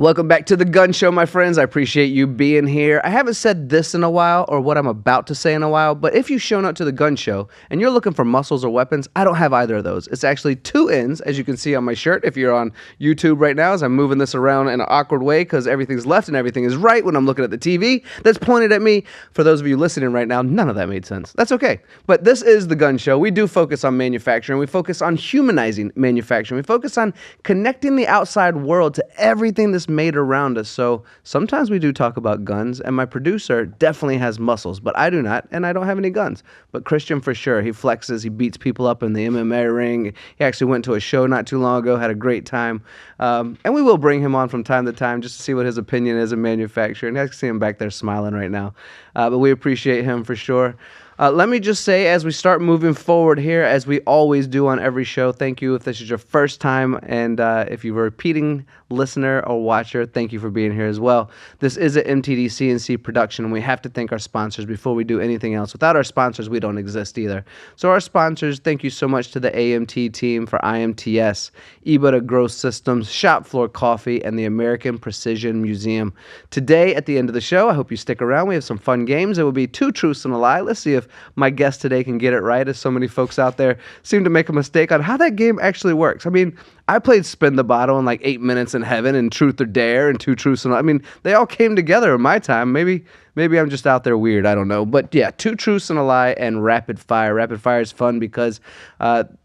Welcome back to the Gunn Show, my friends. I appreciate you being here. I haven't said this in a while, or what I'm about to say in a while, but if you've shown up to the Gunn Show and you're looking for muscles or weapons, I don't have either of those. It's actually two ends, as you can see on my shirt. If you're on YouTube right now, as I'm moving this around in an awkward way because everything's left and everything is right when I'm looking at the TV that's pointed at me. For those of you listening right now, none of that made sense. That's okay. But this is the Gunn Show. We do focus on manufacturing. We focus on humanizing manufacturing. We focus on connecting the outside world to everything that's made around us. So sometimes we do talk about guns, and my producer definitely has muscles, but I do not, and I don't have any guns. But Christian, for sure, he flexes, he beats people up in the MMA ring. He actually went to a show not too long ago, had a great time. And we will bring him on from time to time just to see what his opinion is in manufacturing. I can see him back there smiling right now. But we appreciate him for sure. Let me just say, as we start moving forward here, as we always do on every show, thank you if this is your first time, and if you're a repeating listener or watcher, thank you for being here as well. This is an MTDCNC production, and we have to thank our sponsors before we do anything else. Without our sponsors, we don't exist either. So our sponsors, thank you so much to the AMT team for IMTS, Ebota Growth Systems, Shop Floor Coffee, and the American Precision Museum. Today, at the end of the show, I hope you stick around. We have some fun games. It will be two truths and a lie. Let's see if my guest today can get it right, as so many folks out there seem to make a mistake on how that game actually works. I mean, I played Spin the Bottle in like 8 minutes in Heaven and Truth or Dare and Two Truths and I mean, they all came together in my time. Maybe I'm just out there weird. I don't know. But yeah, Two Truths and a Lie and Rapid Fire. Rapid Fire is fun because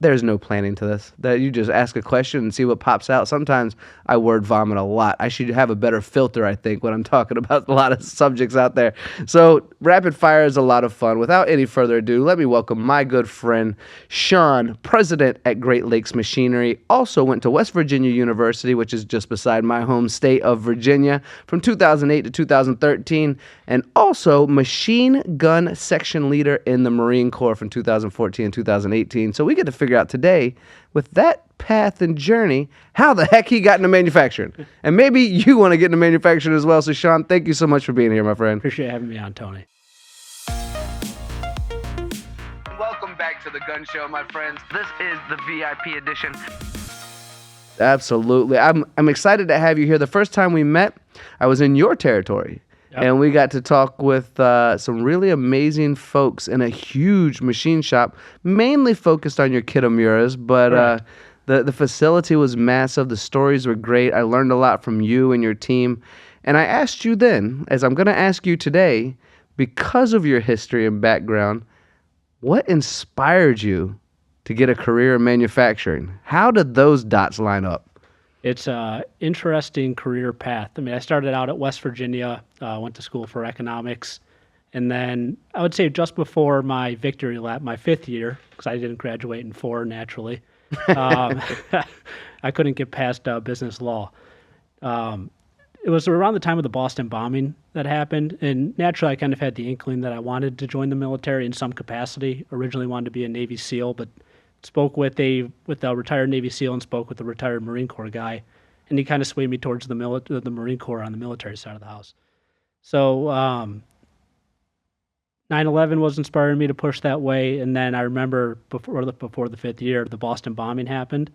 there's no planning to this. That you just ask a question and see what pops out. Sometimes I word vomit a lot. I should have a better filter, I think, when I'm talking about a lot of subjects out there. So Rapid Fire is a lot of fun. Without any further ado, let me welcome my good friend, Sean, president at Great Lakes Machinery. Also went to West Virginia University, which is just beside my home state of Virginia, from 2008 to 2013. And also machine gun section leader in the Marine Corps from 2014 and 2018. So we get to figure out today, with that path and journey, how the heck he got into manufacturing. And maybe you want to get into manufacturing as well. So Sean, thank you so much for being here, my friend. Appreciate having me on, Tony. Welcome back to the Gunn Show, my friends. This is the VIP edition. Absolutely. I'm excited to have you here. The first time we met, I was in your territory. Yep. And we got to talk with some really amazing folks in a huge machine shop, mainly focused on your Kitamuras, but right. The facility was massive. The stories were great. I learned a lot from you and your team. And I asked you then, as I'm going to ask you today, because of your history and background, what inspired you to get a career in manufacturing? How did those dots line up? It's an interesting career path. I mean, I started out at West Virginia, went to school for economics, and then I would say just before my victory lap, my fifth year, because I didn't graduate in 4 naturally, I couldn't get past business law. It was around the time of the Boston bombing that happened, and naturally I kind of had the inkling that I wanted to join the military in some capacity. Originally wanted to be a Navy SEAL, but spoke with a retired Navy SEAL and spoke with a retired Marine Corps guy, and he kind of swayed me towards the Marine Corps on the military side of the house. So 9/11 was inspiring me to push that way, and then I remember before the fifth year, the Boston bombing happened,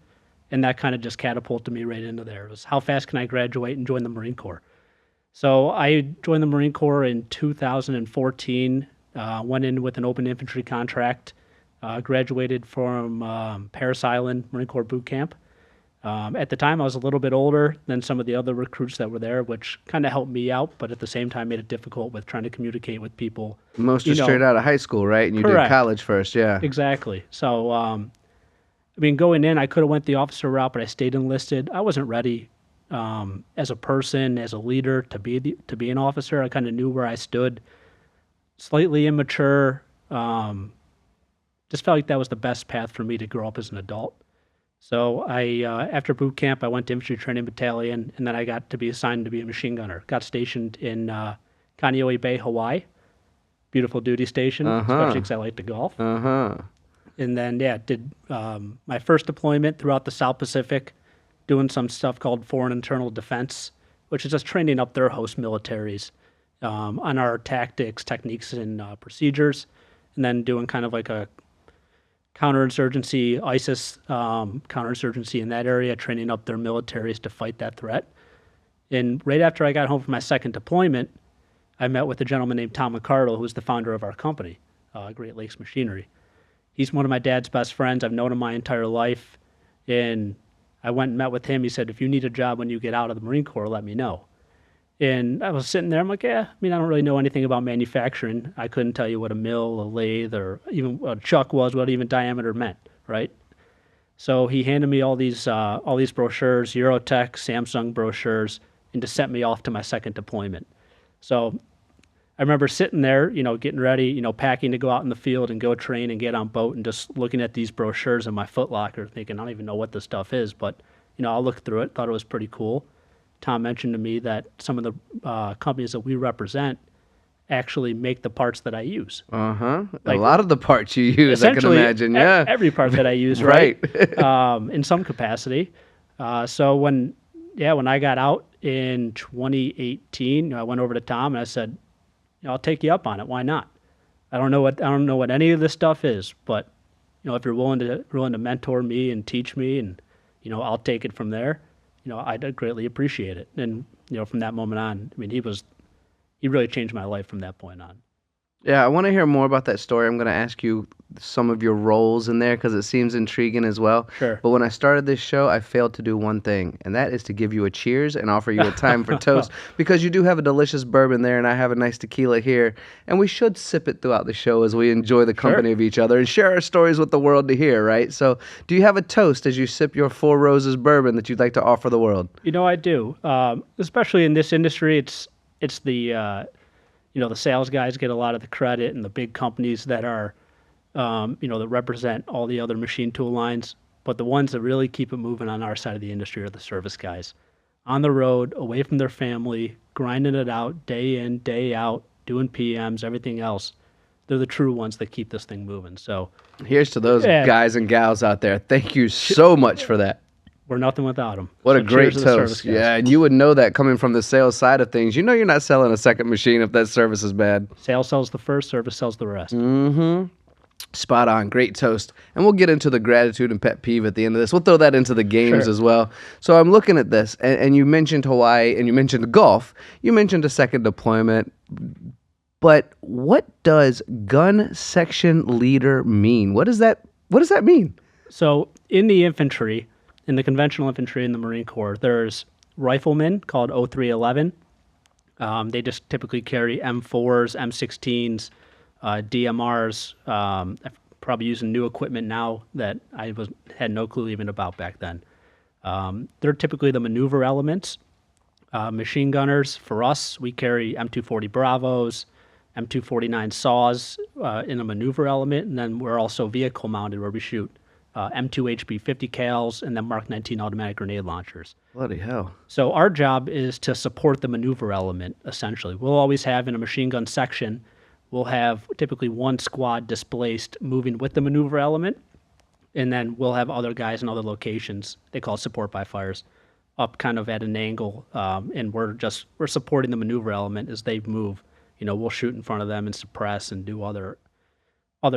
and that kind of just catapulted me right into there. It was, how fast can I graduate and join the Marine Corps? So I joined the Marine Corps in 2014, went in with an open infantry contract. Graduated from Parris Island Marine Corps Boot Camp. At the time, I was a little bit older than some of the other recruits that were there, which kind of helped me out, but at the same time made it difficult with trying to communicate with people. Most are straight out of high school, right? And you did college first, yeah. Exactly. So, I mean, going in, I could have went the officer route, but I stayed enlisted. I wasn't ready as a person, as a leader, to be an officer. I kind of knew where I stood. Slightly immature. Just felt like that was the best path for me to grow up as an adult. So I, after boot camp, I went to infantry training battalion, and then I got to be assigned to be a machine gunner. Got stationed in Kaneohe Bay, Hawaii. Beautiful duty station, especially because I like to golf. And then, did my first deployment throughout the South Pacific, doing some stuff called Foreign Internal Defense, which is just training up their host militaries on our tactics, techniques, and procedures, and then doing kind of like a counterinsurgency, ISIS counterinsurgency in that area, training up their militaries to fight that threat. And right after I got home from my second deployment, I met with a gentleman named Tom McCardle, who's the founder of our company, Great Lakes Machinery. He's one of my dad's best friends. I've known him my entire life. And I went and met with him. He said, if you need a job when you get out of the Marine Corps, let me know. And I was sitting there, I'm like, I don't really know anything about manufacturing. I couldn't tell you what a mill, a lathe, or even what a chuck was, what even diameter meant, right? So he handed me all these brochures, Eurotech, Samsung brochures, and to sent me off to my second deployment. So I remember sitting there, getting ready, packing to go out in the field and go train and get on boat, and just looking at these brochures in my footlocker, thinking, I don't even know what this stuff is, but I'll look through it. Thought it was pretty cool. Tom mentioned to me that some of the companies that we represent actually make the parts that I use. A lot of the parts you use, I can imagine. Yeah, every part that I use, right? In some capacity. So when I got out in 2018, I went over to Tom and I said, I'll take you up on it. Why not? I don't know what any of this stuff is, but if you're willing to mentor me and teach me, and I'll take it from there. I'd greatly appreciate it. And from that moment on, he really changed my life from that point on. Yeah, I want to hear more about that story. I'm going to ask you some of your roles in there because it seems intriguing as well. Sure. But when I started this show, I failed to do one thing, and that is to give you a cheers and offer you a time for toast, because you do have a delicious bourbon there, and I have a nice tequila here, and we should sip it throughout the show as we enjoy the company of each other and share our stories with the world to hear, right? So do you have a toast as you sip your Four Roses bourbon that you'd like to offer the world? I do. Especially in this industry, it's the... the sales guys get a lot of the credit, and the big companies that are, that represent all the other machine tool lines. But the ones that really keep it moving on our side of the industry are the service guys. On the road, away from their family, grinding it out day in, day out, doing PMs, everything else. They're the true ones that keep this thing moving. So here's to those guys and gals out there. Thank you so much for that. We're nothing without them. What a great toast. Yeah, and you would know that coming from the sales side of things. You're not selling a second machine if that service is bad. Sales sells the first, service sells the rest. Spot on. Great toast. And we'll get into the gratitude and pet peeve at the end of this. We'll throw that into the games as well. So I'm looking at this, and you mentioned Hawaii, and you mentioned golf. You mentioned a second deployment. But what does gun section leader mean? What does that mean? So in the infantry, in the conventional infantry in the Marine Corps, there's riflemen called 0311. They just typically carry M4s, M16s, DMRs. I'm probably using new equipment now that I had no clue even about back then. They're typically the maneuver elements. Machine gunners, for us, we carry M240 Bravos, M249 Saws in a maneuver element, and then we're also vehicle mounted where we shoot M2 HB 50 cals, and then Mark 19 automatic grenade launchers. Bloody hell. So our job is to support the maneuver element, essentially. We'll always have in a machine gun section, we'll have typically one squad displaced moving with the maneuver element, and then we'll have other guys in other locations, they call it support by fires, up kind of at an angle, and we're supporting the maneuver element as they move. We'll shoot in front of them and suppress and do other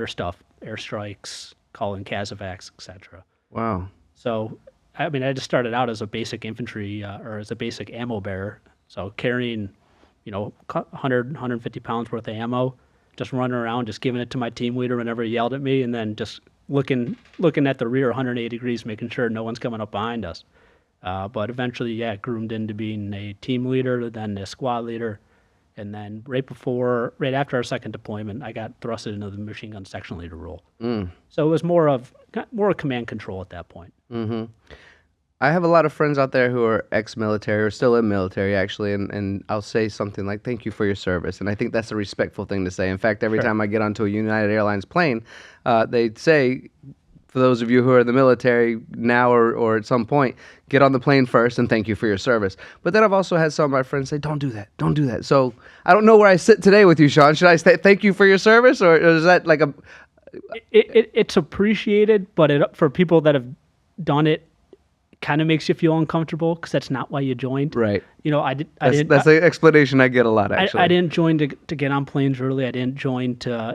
stuff, airstrikes, call in Casevacs, etc. Wow. So, I just started out as a basic infantry or as a basic ammo bearer. So carrying, 100, 150 pounds worth of ammo, just running around, just giving it to my team leader whenever he yelled at me, and then just looking at the rear 180 degrees, making sure no one's coming up behind us. But eventually, groomed into being a team leader, then a squad leader. And then right after our second deployment, I got thrusted into the machine gun section leader role. So it was more of command control at that point. I have a lot of friends out there who are ex-military or still in military, actually, and I'll say something like, thank you for your service. And I think that's a respectful thing to say. In fact, every time I get onto a United Airlines plane, they say, for those of you who are in the military now or at some point, get on the plane first and thank you for your service. But then I've also had some of my friends say, don't do that. So I don't know where I sit today with you, Sean. Should I say thank you for your service, or is that like a... It's appreciated, but for people that have done it, kind of makes you feel uncomfortable because that's not why you joined. Right. That's the explanation I get a lot, actually. I didn't join to get on planes early. I didn't join to,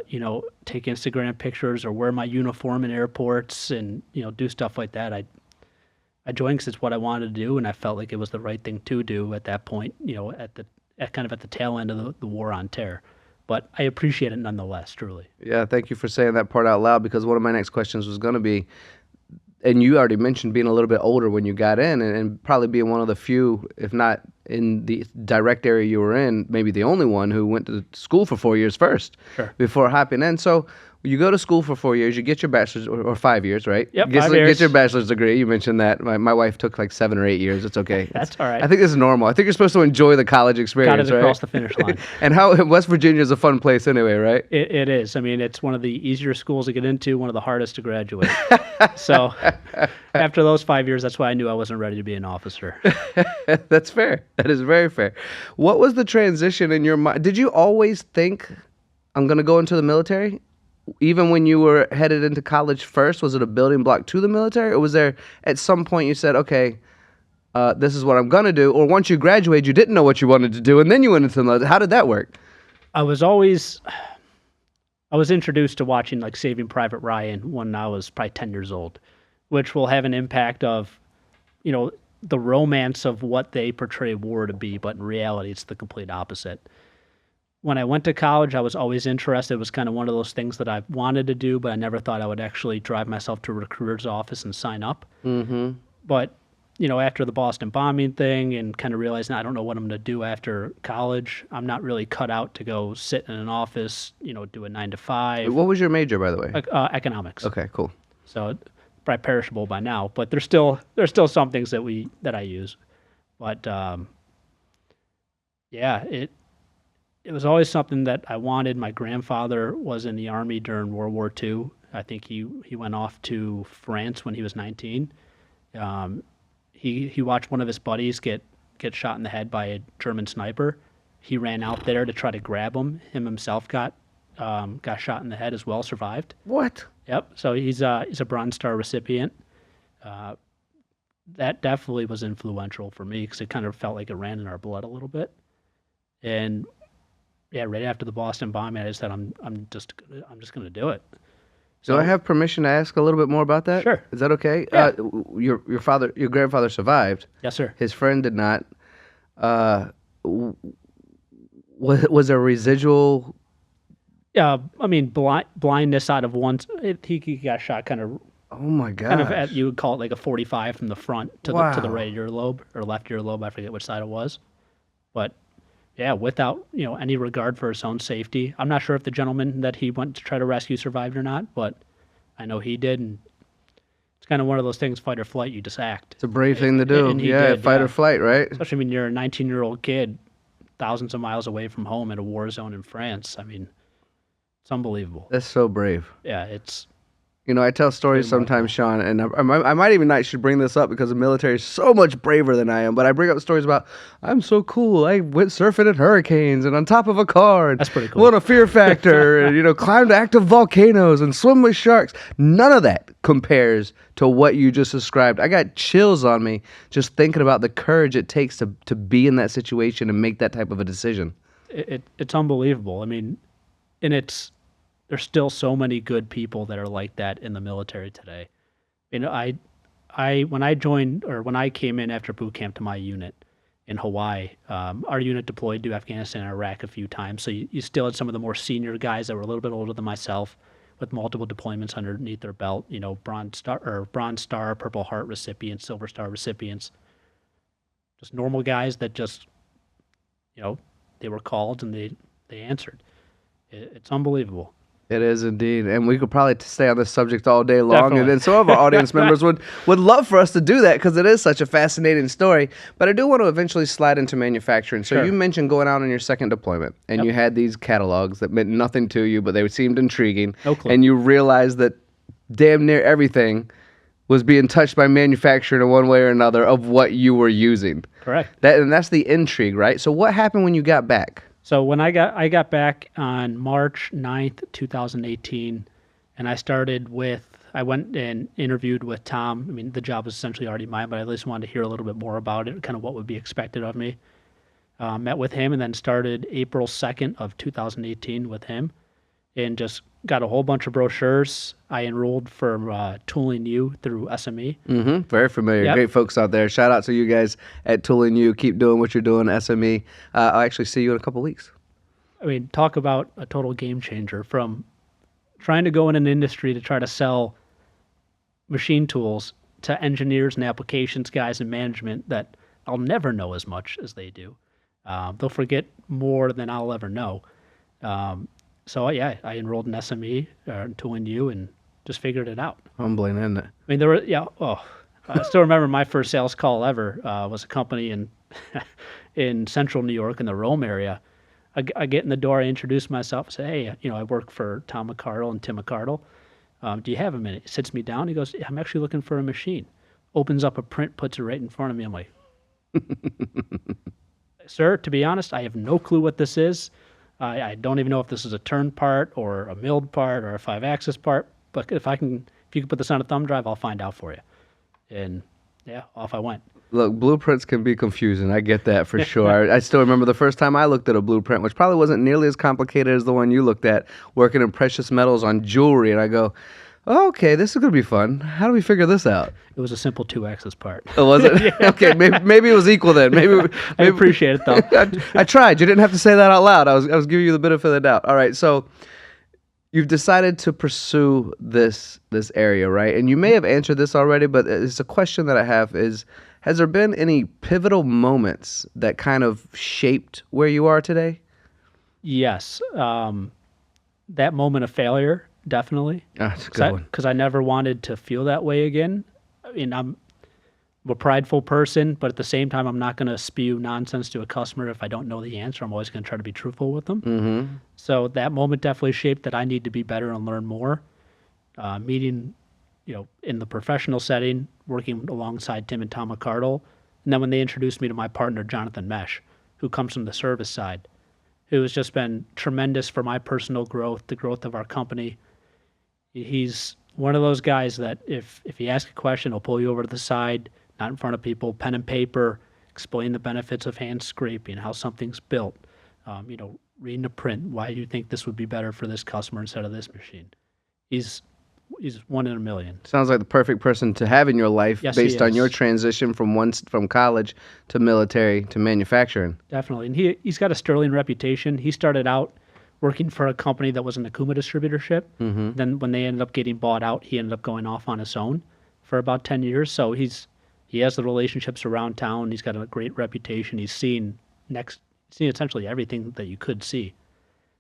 take Instagram pictures or wear my uniform in airports and, do stuff like that. I I joined because it's what I wanted to do, and I felt like it was the right thing to do at that point, at kind of at the tail end of the war on terror. But I appreciate it nonetheless, truly. Yeah, thank you for saying that part out loud, because one of my next questions was going to be, and you already mentioned being a little bit older when you got in, and probably being one of the few, if not in the direct area you were in, maybe the only one who went to school for 4 years first before hopping in. So you go to school for 4 years, you get your bachelor's, or 5 years, right? Yep, get, 5 years. Get your bachelor's degree. You mentioned that. My wife took like 7 or 8 years. It's okay. That's all right. I think this is normal. I think you're supposed to enjoy the college experience, Got it right? across the finish line. And West Virginia is a fun place anyway, right? It is. I mean, it's one of the easier schools to get into, one of the hardest to graduate. So after those 5 years, that's why I knew I wasn't ready to be an officer. That's fair. That is very fair. What was the transition in your mind? Did you always think, I'm going to go into the military? Even when you were headed into college first, was it a building block to the military? Or was there at some point you said, okay, this is what I'm going to do? Or once you graduated, you didn't know what you wanted to do, and then you went into the military? How did that work? I was introduced to watching like Saving Private Ryan when I was probably 10 years old, which will have an impact of, the romance of what they portray war to be, but in reality, it's the complete opposite. When I went to college, I was always interested. It was kind of one of those things that I wanted to do, but I never thought I would actually drive myself to a recruiter's office and sign up. Mm-hmm. But, after the Boston bombing thing and kind of realizing I don't know what I'm going to do after college, I'm not really cut out to go sit in an office, do a 9 to 5. What was your major, by the way? Economics. Okay, cool. So probably perishable by now, but there's still some things that I use. But it was always something that I wanted. My grandfather was in the Army during World War II. I think he went off to France when he was 19. He watched one of his buddies get shot in the head by a German sniper. He ran out there to try to grab him. Himself got shot in the head as well, survived. What? Yep. So he's a Bronze Star recipient. That definitely was influential for me because it kind of felt like it ran in our blood a little bit. And yeah, right after the Boston bombing, I just said, I'm just going to do it. So do I have permission to ask a little bit more about that? Sure. Is that okay? Yeah. Your grandfather survived. Yes, sir. His friend did not. Was there residual? Yeah, I mean, blindness out of one. He got shot kind of. Oh my God. Kind of you would call it like a 45 from the front to the right earlobe or left earlobe. I forget which side it was, but. Yeah, without any regard for his own safety. I'm not sure if the gentleman that he went to try to rescue survived or not, but I know he did, and it's kind of one of those things, fight or flight. You just act. It's a brave thing to do. And he did, fight or flight, right? Especially when you're a 19-year-old kid, thousands of miles away from home in a war zone in France. I mean, it's unbelievable. That's so brave. Yeah, it's. I tell stories sometimes, Sean, and I might even not should bring this up because the military is so much braver than I am, but I bring up stories about, I'm so cool, I went surfing in hurricanes and on top of a car. And that's pretty cool. Won a Fear Factor and, climbed active volcanoes and swim with sharks. None of that compares to what you just described. I got chills on me just thinking about the courage it takes to be in that situation and make that type of a decision. It's unbelievable. I mean, and there's still so many good people that are like that in the military today. When I joined or when I came in after boot camp to my unit in Hawaii, our unit deployed to Afghanistan and Iraq a few times. So you still had some of the more senior guys that were a little bit older than myself with multiple deployments underneath their belt, Bronze Star, Purple Heart recipients, Silver Star recipients, just normal guys that just, they were called and they answered. It's unbelievable. It is indeed, and we could probably stay on this subject all day long. Definitely. And then some of our audience members would love for us to do that because it is such a fascinating story. But I do want to eventually slide into manufacturing. So you mentioned going out on your second deployment, and you had these catalogs that meant nothing to you, but they seemed intriguing. No clue. And you realized that damn near everything was being touched by manufacturing in one way or another of what you were using. Correct. And that's the intrigue, right? So what happened when you got back? So when I got back on March 9th, 2018, and I went and interviewed with Tom. I mean, the job was essentially already mine, but I at least wanted to hear a little bit more about it, kind of what would be expected of me. Met with him and then started April 2nd of 2018 with him and just got a whole bunch of brochures. I enrolled for Tooling U through SME. Very familiar. Yep. Great folks out there. Shout out to you guys at Tooling U. Keep doing what you're doing, SME. I'll actually see you in a couple weeks. I mean, talk about a total game changer from trying to go in an industry to try to sell machine tools to engineers and applications guys and management that I'll never know as much as they do. They'll forget more than I'll ever know. So yeah, I enrolled in SME, Tooling U, and just figured it out. Humbling, isn't it? I mean, there were, I still remember my first sales call ever was a company in central New York in the Rome area. I get in the door, I introduce myself, I say, hey, I work for Tom McCardle and Tim McCardle. Do you have a minute? He sits me down. He goes, I'm actually looking for a machine. Opens up a print, puts it right in front of me. I'm like, sir, to be honest, I have no clue what this is. I don't even know if this is a turn part or a milled part or a 5-axis part. But if you can put this on a thumb drive, I'll find out for you. And yeah, off I went. Look, blueprints can be confusing. I get that for sure. I still remember the first time I looked at a blueprint, which probably wasn't nearly as complicated as the one you looked at, working in precious metals on jewelry. And I go, oh, okay, this is going to be fun. How do we figure this out? It was a simple 2-axis part. Oh, was it? Yeah. Okay, maybe it was equal then. Maybe I appreciate it, though. I tried. You didn't have to say that out loud. I was giving you the benefit of the doubt. All right, so you've decided to pursue this area, right? And you may have answered this already, but it's a question that I have is, has there been any pivotal moments that kind of shaped where you are today? Yes. That moment of failure, definitely. That's a good one. Because I never wanted to feel that way again. I mean, I'm a prideful person, but at the same time, I'm not going to spew nonsense to a customer if I don't know the answer. I'm always going to try to be truthful with them. Mm-hmm. So that moment definitely shaped that I need to be better and learn more. Meeting, in the professional setting, working alongside Tim and Tom McCardle. And then when they introduced me to my partner, Jonathan Mesh, who comes from the service side, who has just been tremendous for my personal growth, the growth of our company. He's one of those guys that if you ask a question, he'll pull you over to the side, not in front of people, pen and paper, explain the benefits of hand scraping, how something's built, reading a print, why do you think this would be better for this customer instead of this machine. He's one in a million. Sounds like the perfect person to have in your life, yes, based on your transition from college to military to manufacturing. Definitely. And he's got a sterling reputation. He started out working for a company that was an Akuma distributorship. Mm-hmm. Then when they ended up getting bought out, he ended up going off on his own for about 10 years. So he has the relationships around town. He's got a great reputation. He's seen essentially everything that you could see.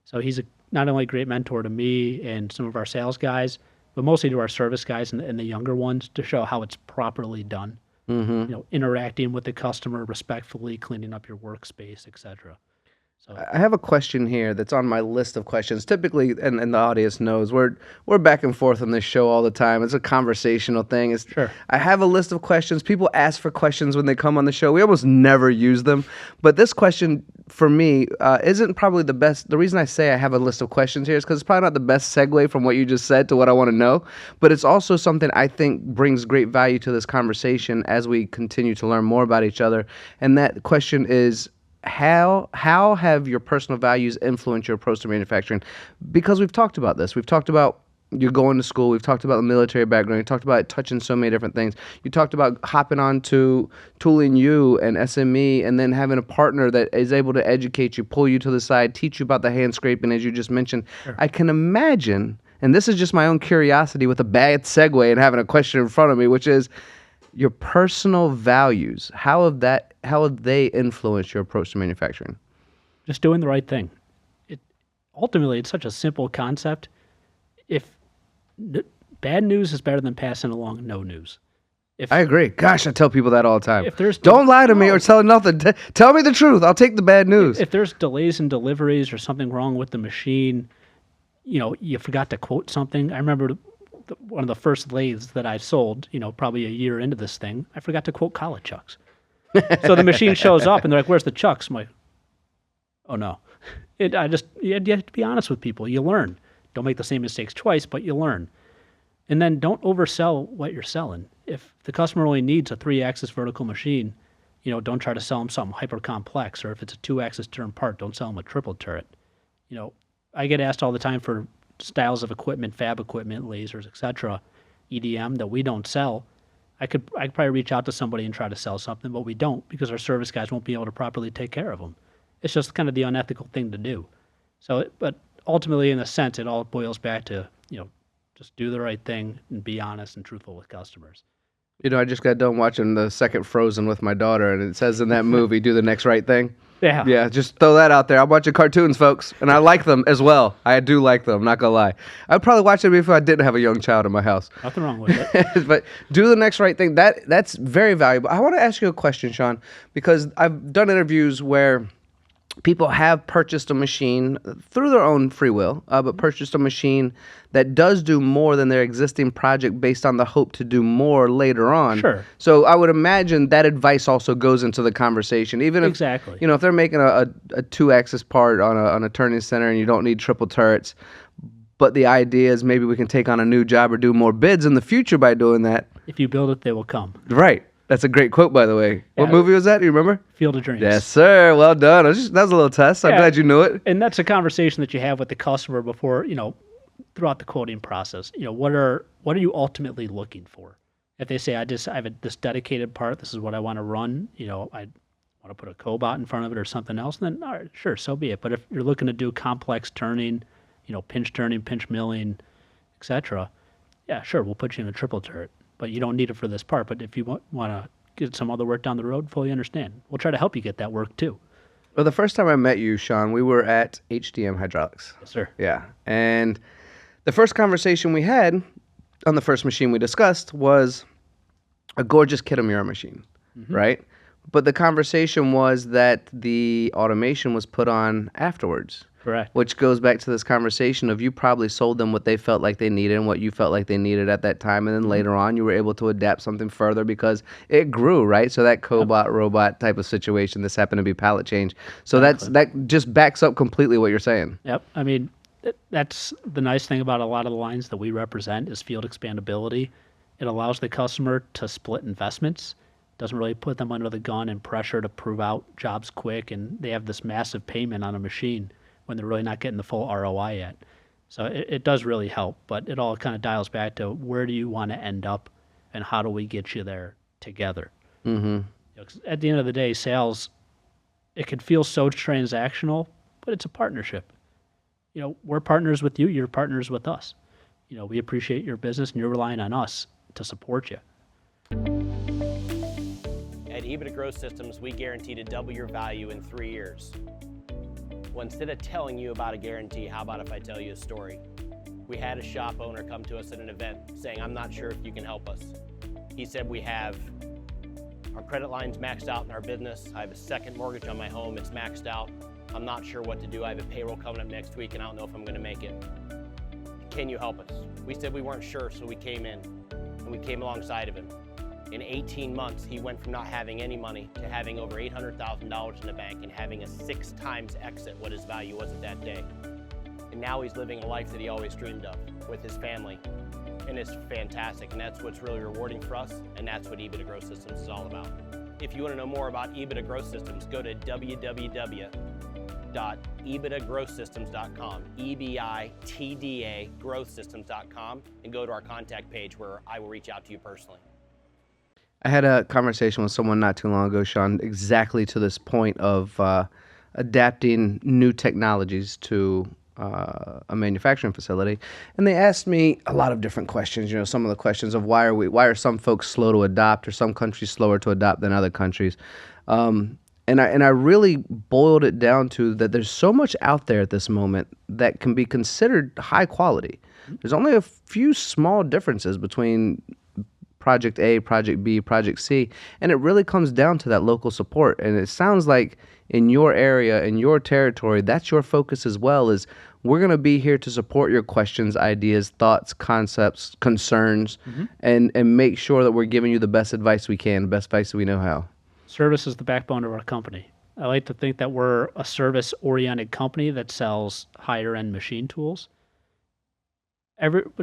So he's not only a great mentor to me and some of our sales guys, but mostly to our service guys and the younger ones to show how it's properly done. Mm-hmm. Interacting with the customer respectfully, cleaning up your workspace, etc. So I have a question here that's on my list of questions. Typically, and the audience knows, we're back and forth on this show all the time. It's a conversational thing. Sure. I have a list of questions. People ask for questions when they come on the show. We almost never use them. But this question, for me, isn't probably the best. The reason I say I have a list of questions here is because it's probably not the best segue from what you just said to what I want to know. But it's also something I think brings great value to this conversation as we continue to learn more about each other. And that question is, how have your personal values influenced your approach to manufacturing? Because we've talked about this. We've talked about you going to school. We've talked about the military background. You talked about touching so many different things. You talked about hopping on to Tooling U and SME and then having a partner that is able to educate you, pull you to the side, teach you about the hand scraping, as you just mentioned. Sure. I can imagine, and this is just my own curiosity with a bad segue and having a question in front of me, which is your personal values. How have they influenced your approach to manufacturing? Just doing the right thing. Ultimately, it's such a simple concept. If bad news is better than passing along no news. I agree. Gosh, I tell people that all the time. If there's don't lie to me or tell nothing. Tell me the truth. I'll take the bad news. If there's delays in deliveries or something wrong with the machine, you forgot to quote something. I remember one of the first lathes that I sold, probably a year into this thing, I forgot to quote collet chucks. So the machine shows up and they're like, "Where's the chucks?" I'm like, "Oh no." You have to be honest with people. You learn. Don't make the same mistakes twice, but you learn. And then don't oversell what you're selling. If the customer only needs a 3-axis vertical machine, don't try to sell them something hyper complex. Or if it's a 2-axis turn part, don't sell them a triple turret. I get asked all the time for styles of equipment, fab equipment, lasers, etc., EDM that we don't sell, I could probably reach out to somebody and try to sell something, but we don't because our service guys won't be able to properly take care of them. It's just kind of the unethical thing to do. So, but ultimately, in a sense, it all boils back to, just do the right thing and be honest and truthful with customers. I just got done watching the second Frozen with my daughter, and it says in that movie, do the next right thing. Yeah. Yeah, just throw that out there. I'm watching cartoons, folks, and I like them as well. I do like them, not gonna lie. I'd probably watch it if I didn't have a young child in my house. Nothing wrong with it. But do the next right thing. That's very valuable. I want to ask you a question, Sean, because I've done interviews where people have purchased a machine through their own free will, but purchased a machine that does do more than their existing project based on the hope to do more later on. Sure. So I would imagine that advice also goes into the conversation. Even if, Exactly. If they're making a two-axis part on a turning center and you don't need triple turrets, but the idea is maybe we can take on a new job or do more bids in the future by doing that. If you build it, they will come. Right. That's a great quote, by the way. Yeah. What movie was that? Do you remember? Field of Dreams. Yes, sir. Well done. That was a little test. I'm glad you knew it. And that's a conversation that you have with the customer before, throughout the quoting process. What are you ultimately looking for? If they say, I have this dedicated part, this is what I want to run, I want to put a cobot in front of it or something else, then all right, sure, so be it. But if you're looking to do complex turning, pinch turning, pinch milling, etc., yeah, sure, we'll put you in a triple turret. But you don't need it for this part. But if you want to get some other work down the road, fully understand. We'll try to help you get that work too. Well, the first time I met you, Sean, we were at HDM Hydraulics. Yes, sir. Yeah. And the first conversation we had on the first machine we discussed was a gorgeous Kitamura machine, right? But the conversation was that the automation was put on afterwards. Correct. Which goes back to this conversation of you probably sold them what they felt like they needed and what you felt like they needed at that time. And then later on, you were able to adapt something further because it grew, right? So that cobot robot type of situation, this happened to be pallet change. So that just backs up completely what you're saying. Yep. I mean, that's the nice thing about a lot of the lines that we represent is field expandability. It allows the customer to split investments. Doesn't really put them under the gun and pressure to prove out jobs quick. And they have this massive payment on a machine when they're really not getting the full ROI yet. So it does really help, but it all kind of dials back to where do you want to end up and how do we get you there together? Mm-hmm. 'Cause at the end of the day, sales, it can feel so transactional, but it's a partnership. We're partners with you, you're partners with us. We appreciate your business and you're relying on us to support you. At EBITDA Growth Systems, we guarantee to double your value in 3 years. Well, instead of telling you about a guarantee, how about if I tell you a story? We had a shop owner come to us at an event saying, I'm not sure if you can help us. He said, we have our credit lines maxed out in our business. I have a second mortgage on my home, it's maxed out. I'm not sure what to do. I have a payroll coming up next week and I don't know if I'm gonna make it. Can you help us? We said we weren't sure, so we came in and we came alongside of him. In 18 months, he went from not having any money to having over $800,000 in the bank and having a 6 times exit what his value was at that day. And now he's living a life that he always dreamed of with his family. And it's fantastic, and that's what's really rewarding for us, and that's what EBITDA Growth Systems is all about. If you want to know more about EBITDA Growth Systems, go to www.ebitagrowthsystems.com, EBITDA growthsystems.com, and go to our contact page where I will reach out to you personally. I had a conversation with someone not too long ago, Sean, exactly to this point of adapting new technologies to a manufacturing facility. And they asked me a lot of different questions, some of the questions of why are some folks slow to adopt or some countries slower to adopt than other countries. And I really boiled it down to that there's so much out there at this moment that can be considered high quality. There's only a few small differences between Project A, Project B, Project C, and it really comes down to that local support. And it sounds like in your area, in your territory, that's your focus as well, is we're going to be here to support your questions, ideas, thoughts, concepts, concerns, and make sure that we're giving you the best advice we can, the best advice that we know how. Service is the backbone of our company. I like to think that we're a service-oriented company that sells higher-end machine tools.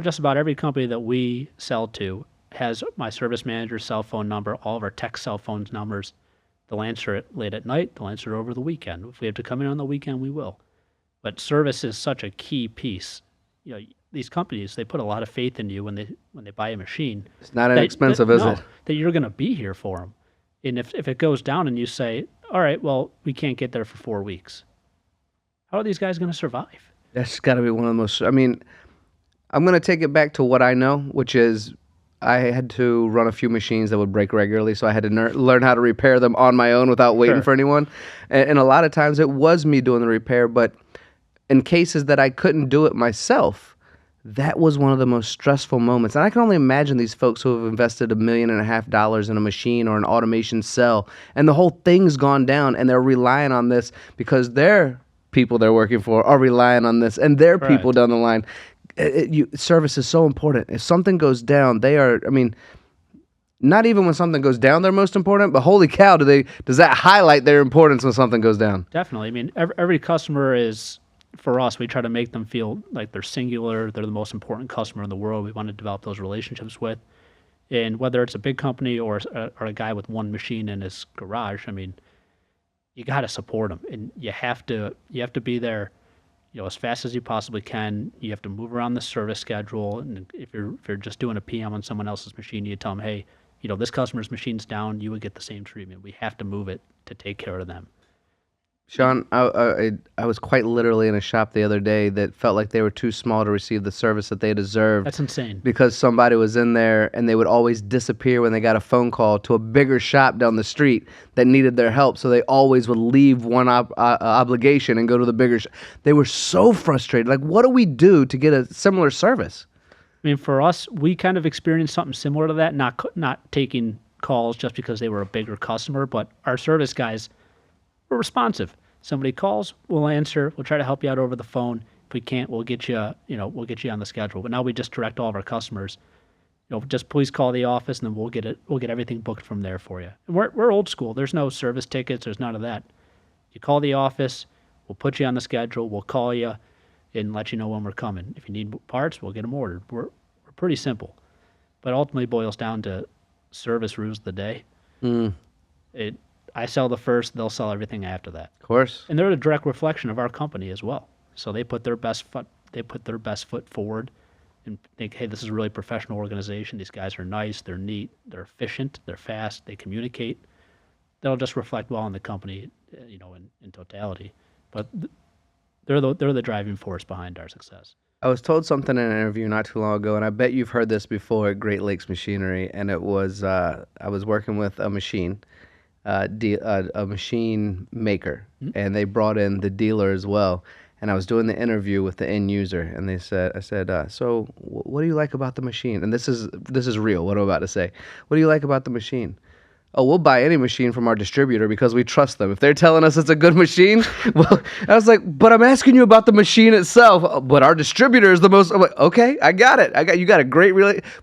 Just about every company that we sell to has my service manager's cell phone number, all of our tech cell phone numbers. They'll answer it late at night. They'll answer it over the weekend. If we have to come in on the weekend, we will. But service is such a key piece. these companies, they put a lot of faith in you when they buy a machine. It's not inexpensive, is it? That you're going to be here for them. And if it goes down and you say, all right, well, we can't get there for 4 weeks, how are these guys going to survive? That's got to be one of the most, I mean, I'm going to take it back to what I know, which is I had to run a few machines that would break regularly, so I had to learn how to repair them on my own without waiting for anyone. And a lot of times it was me doing the repair, but in cases that I couldn't do it myself, that was one of the most stressful moments. And I can only imagine these folks who have invested $1.5 million in a machine or an automation cell, and the whole thing's gone down, and they're relying on this because their people they're working for are relying on this, and their people down the line. Service is so important. If something goes down, they are, I mean, not even when something goes down, they're most important, but holy cow, does that highlight their importance when something goes down? Definitely. I mean, every customer is, for us, we try to make them feel like they're singular, they're the most important customer in the world we want to develop those relationships with. And whether it's a big company or a guy with one machine in his garage, I mean, you got to support them, and you have to be there, as fast as you possibly can. You have to move around the service schedule, and if you're just doing a PM on someone else's machine, you tell them, hey, this customer's machine's down, you would get the same treatment. We have to move it to take care of them. Sean, I was quite literally in a shop the other day that felt like they were too small to receive the service that they deserved. That's insane. Because somebody was in there and they would always disappear when they got a phone call to a bigger shop down the street that needed their help. So they always would leave one obligation and go to the bigger shop. They were so frustrated. Like, what do we do to get a similar service? I mean, for us, we kind of experienced something similar to that, not taking calls just because they were a bigger customer, but our service guys, we're responsive. Somebody calls, we'll answer. We'll try to help you out over the phone. If we can't, we'll get you, we'll get you on the schedule. But now we just direct all of our customers, just please call the office, and then we'll get everything booked from there for you. And we're old school. There's no service tickets. There's none of that. You call the office, we'll put you on the schedule. We'll call you and let you know when we're coming. If you need parts, we'll get them ordered. We're pretty simple, but ultimately boils down to service rules the day. I sell the first, they'll sell everything after that. Of course. And they're a direct reflection of our company as well. So they put their best foot forward and think, hey, this is a really professional organization. These guys are nice, they're neat, they're efficient, they're fast, they communicate. That'll just reflect well on the company, in totality. But they're the driving force behind our success. I was told something in an interview not too long ago, and I bet you've heard this before at Great Lakes Machinery, and it was I was working with a machine maker, and they brought in the dealer as well. And I was doing the interview with the end user, and I said, so what do you like about the machine? And this is real, what I'm about to say. What do you like about the machine? Oh, we'll buy any machine from our distributor because we trust them. If they're telling us it's a good machine, well, I was like, but I'm asking you about the machine itself. But our distributor is the most. I'm like, okay, I got it. You got a great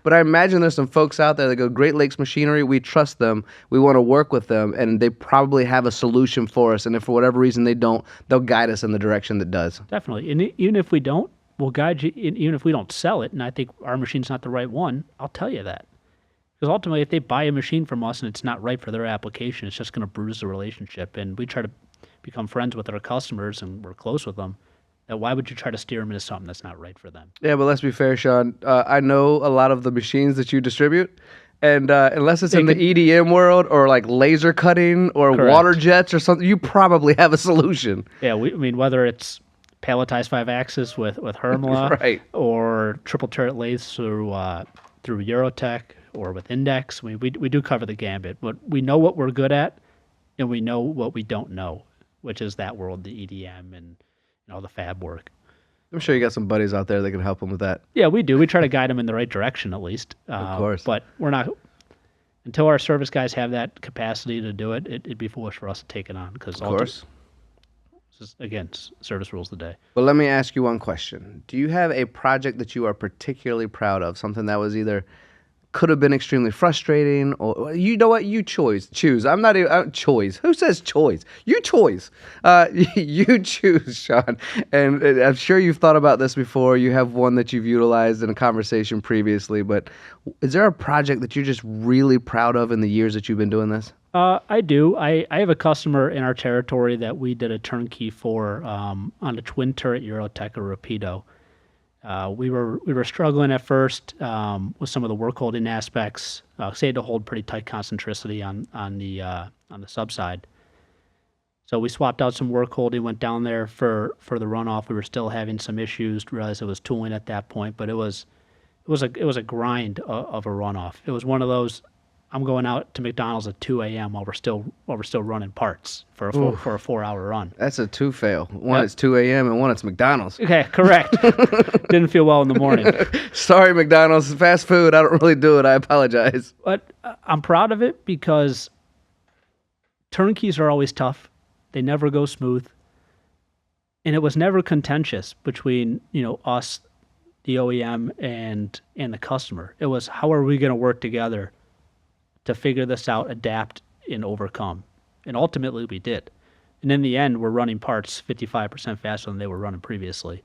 But I imagine there's some folks out there that go, Great Lakes Machinery, we trust them. We want to work with them, and they probably have a solution for us. And if for whatever reason they don't, they'll guide us in the direction that does. Definitely. And even if we don't, we'll guide you. Even if we don't sell it, and I think our machine's not the right one, I'll tell you that. Because ultimately, if they buy a machine from us and it's not right for their application, it's just going to bruise the relationship. And we try to become friends with our customers, and we're close with them. Now, why would you try to steer them into something that's not right for them? Yeah, but let's be fair, Sean. I know a lot of the machines that you distribute, and unless it's in the EDM world or like laser cutting or Correct. water jets or something, you probably have a solution. Yeah, whether it's palletized 5-axis with Hermla, right, or triple turret lathes through Eurotech, or with Index. We do cover the gambit, but we know what we're good at, and we know what we don't know, which is that world, the EDM and the fab work. I'm sure you got some buddies out there that can help them with that. Yeah, we do. We try to guide them in the right direction at least. Of course. But we're not, until our service guys have that capacity to do it, it'd be foolish for us to take it on. Because of course. Again, service rules the day. Well, let me ask you one question. Do you have a project that you are particularly proud of? Something that was either could have been extremely frustrating, or you know what? You choose. I'm not even choice. Who says choice? You choose. You choose, Sean. And I'm sure you've thought about this before. You have one that you've utilized in a conversation previously. But is there a project that you're just really proud of in the years that you've been doing this? I do. I have a customer in our territory that we did a turnkey for on a twin turret Eurotech or Rapido. We were struggling at first with some of the work holding aspects. So had to hold pretty tight concentricity on the sub side. So we swapped out some work holding, went down there for the runoff. We were still having some issues. Realized it was tooling at that point, but it was a grind of a runoff. It was one of those. I'm going out to McDonald's at 2 a.m. while we're still running parts for a 4-hour run. That's a two fail. One, Yep. it's 2 a.m. and one, it's McDonald's. Okay, correct. Didn't feel well in the morning. Sorry, McDonald's. Fast food. I don't really do it. I apologize. But I'm proud of it because turnkeys are always tough. They never go smooth. And it was never contentious between, us, the OEM, and the customer. It was, how are we going to work together to figure this out, adapt, and overcome? And ultimately we did. And in the end, we're running parts 55% faster than they were running previously,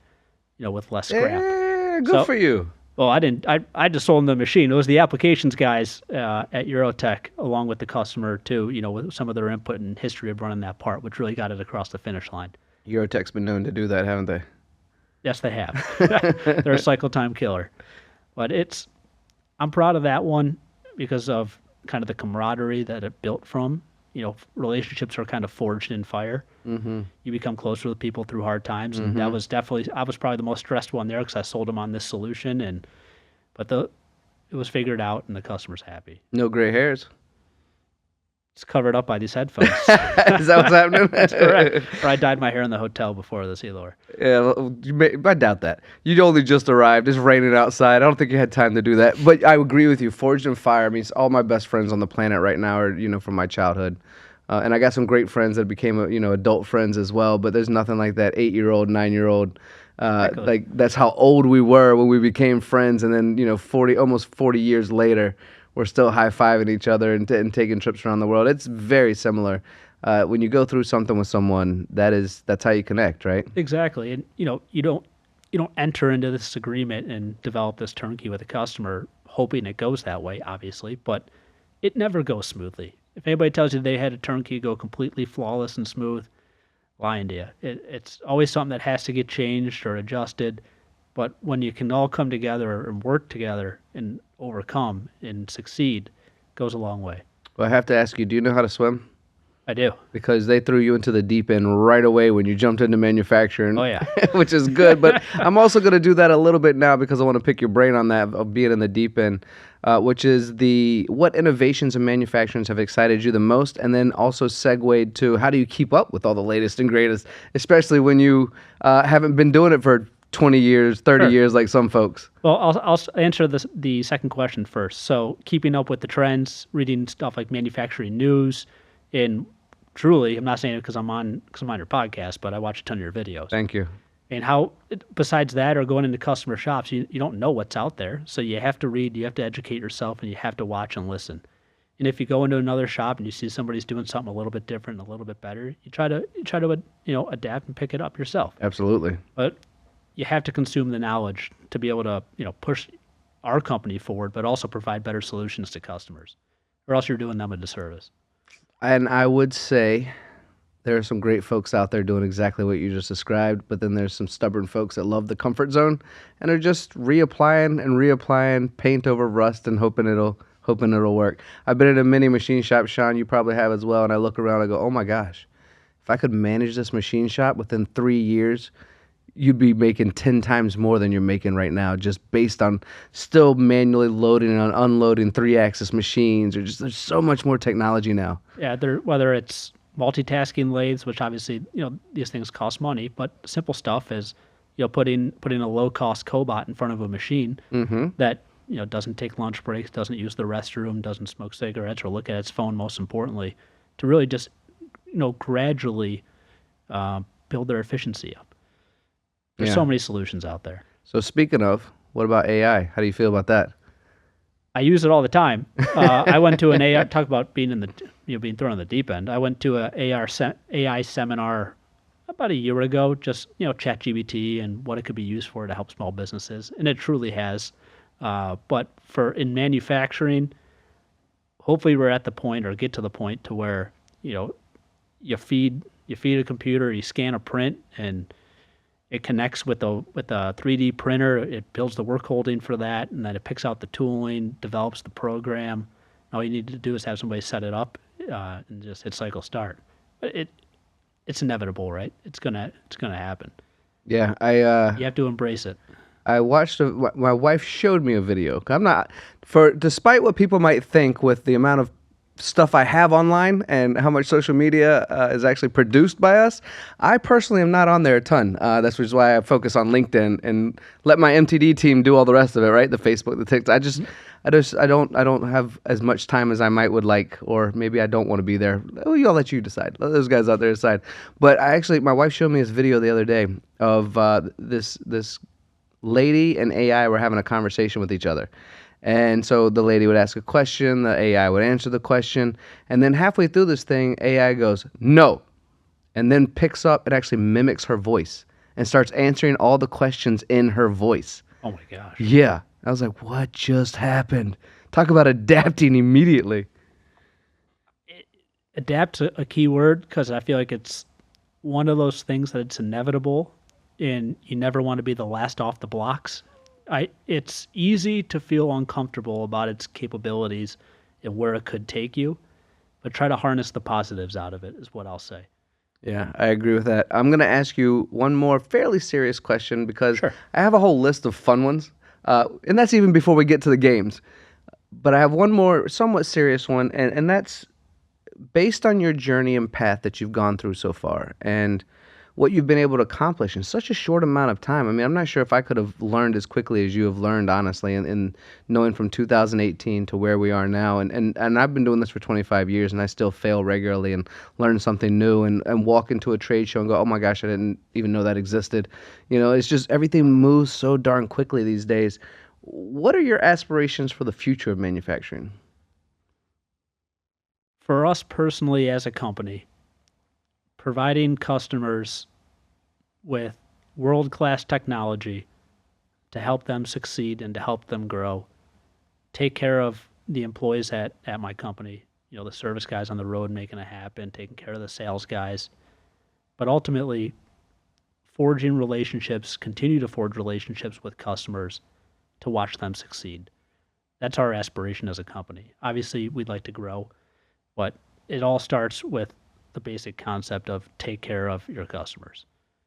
with less scrap. Yeah, good for you. Well, I just sold them the machine. It was the applications guys at Eurotech, along with the customer too, with some of their input and history of running that part, which really got it across the finish line. Eurotech's been known to do that, haven't they? Yes, they have. They're a cycle time killer. But I'm proud of that one because of kind of the camaraderie that it built from. Relationships are kind of forged in fire. Mm-hmm. You become closer with people through hard times, and that was definitely, I was probably the most stressed one there because I sold them on this solution, but it was figured out, and the customer's happy. No gray hairs. It's covered up by these headphones. Is that what's happening? That's correct. Or I dyed my hair in the hotel before the Sealor. Yeah, well, I doubt that. You only just arrived. It's raining outside. I don't think you had time to do that. But I agree with you. Forged in fire. I mean, all my best friends on the planet right now are, from my childhood. And I got some great friends that became, adult friends as well. But there's nothing like that 8-year-old, 9-year-old. Exactly. Like that's how old we were when we became friends. And then, almost 40 years later, we're still high-fiving each other and taking trips around the world. It's very similar. When you go through something with someone, that's how you connect, right? Exactly. And you don't enter into this agreement and develop this turnkey with a customer hoping it goes that way, obviously, but it never goes smoothly. If anybody tells you they had a turnkey go completely flawless and smooth, lying to you. It's always something that has to get changed or adjusted. But when you can all come together and work together and overcome and succeed, it goes a long way. Well, I have to ask you, do you know how to swim? I do. Because they threw you into the deep end right away when you jumped into manufacturing. Oh, yeah. Which is good. But I'm also going to do that a little bit now because I want to pick your brain on that of being in the deep end, which is what innovations in manufacturing have excited you the most, and then also segued to how do you keep up with all the latest and greatest, especially when you haven't been doing it for 20 years, 30 Sure. years like some folks. Well, I'll answer the second question first. So keeping up with the trends, reading stuff like manufacturing news, and truly, I'm not saying it because I'm on your podcast, but I watch a ton of your videos. Thank you. And how, besides that, or going into customer shops, you don't know what's out there. So you have to read, you have to educate yourself, and you have to watch and listen. And if you go into another shop and you see somebody's doing something a little bit different, a little bit better, you try to adapt and pick it up yourself. Absolutely. But you have to consume the knowledge to be able to, push our company forward, but also provide better solutions to customers, or else you're doing them a disservice. And I would say there are some great folks out there doing exactly what you just described, but then there's some stubborn folks that love the comfort zone and are just reapplying paint over rust and hoping it'll work. I've been in a mini machine shop, Sean, you probably have as well, and I look around and I go, oh my gosh, if I could manage this machine shop within 3 years, you'd be making 10 times more than you're making right now, just based on still manually loading and unloading 3-axis machines, or just there's so much more technology now. Yeah, whether it's multitasking lathes, which obviously these things cost money, but simple stuff is putting a low cost cobot in front of a machine that doesn't take lunch breaks, doesn't use the restroom, doesn't smoke cigarettes or look at its phone. Most importantly, to really just gradually build their efficiency up. There's so many solutions out there. So speaking of, what about AI? How do you feel about that? I use it all the time. I went to an AI, talk about being being thrown in the deep end. I went to an AI seminar about a year ago, just, ChatGPT and what it could be used for to help small businesses. And it truly has. But in manufacturing, hopefully we're at the point or get to the point to where, you feed a computer, you scan a print, and It connects with a 3D printer. It builds the work holding for that, and then it picks out the tooling, develops the program. All you need to do is have somebody set it up and just hit cycle start. But it's inevitable, right? It's gonna happen. Yeah, You have to embrace it. I watched. My wife showed me a video. Despite what people might think with the amount of stuff I have online and how much social media is actually produced by us, I personally am not on there a ton. That's which is why I focus on LinkedIn and let my MTD team do all the rest of it, right? The Facebook, the TikTok. I don't have as much time as I would like, or maybe I don't want to be there. I'll let you decide. Let those guys out there decide. But my wife showed me this video the other day of this lady and AI were having a conversation with each other. And so the lady would ask a question, the AI would answer the question, and then halfway through this thing, AI goes, no, and then picks up and actually mimics her voice and starts answering all the questions in her voice. Oh my gosh. Yeah. I was like, what just happened? Talk about adapting immediately. Adapt's a key word, because I feel like it's one of those things that it's inevitable, and you never want to be the last off the blocks. It's easy to feel uncomfortable about its capabilities and where it could take you, but try to harness the positives out of it is what I'll say. Yeah, I agree with that. I'm going to ask you one more fairly serious question, because Sure. I have a whole list of fun ones, and that's even before we get to the games. But I have one more somewhat serious one, and that's based on your journey and path that you've gone through so far and what you've been able to accomplish in such a short amount of time. I mean, I'm not sure if I could have learned as quickly as you have learned, honestly, in knowing from 2018 to where we are now. And I've been doing this for 25 years, and I still fail regularly and learn something new and walk into a trade show and go, oh my gosh, I didn't even know that existed. It's just everything moves so darn quickly these days. What are your aspirations for the future of manufacturing? For us personally as a company, providing customers with world-class technology to help them succeed and to help them grow. Take care of the employees at my company, the service guys on the road making it happen, taking care of the sales guys. But ultimately, continue to forge relationships with customers to watch them succeed. That's our aspiration as a company. Obviously, we'd like to grow, but it all starts with the basic concept of take care of your customers.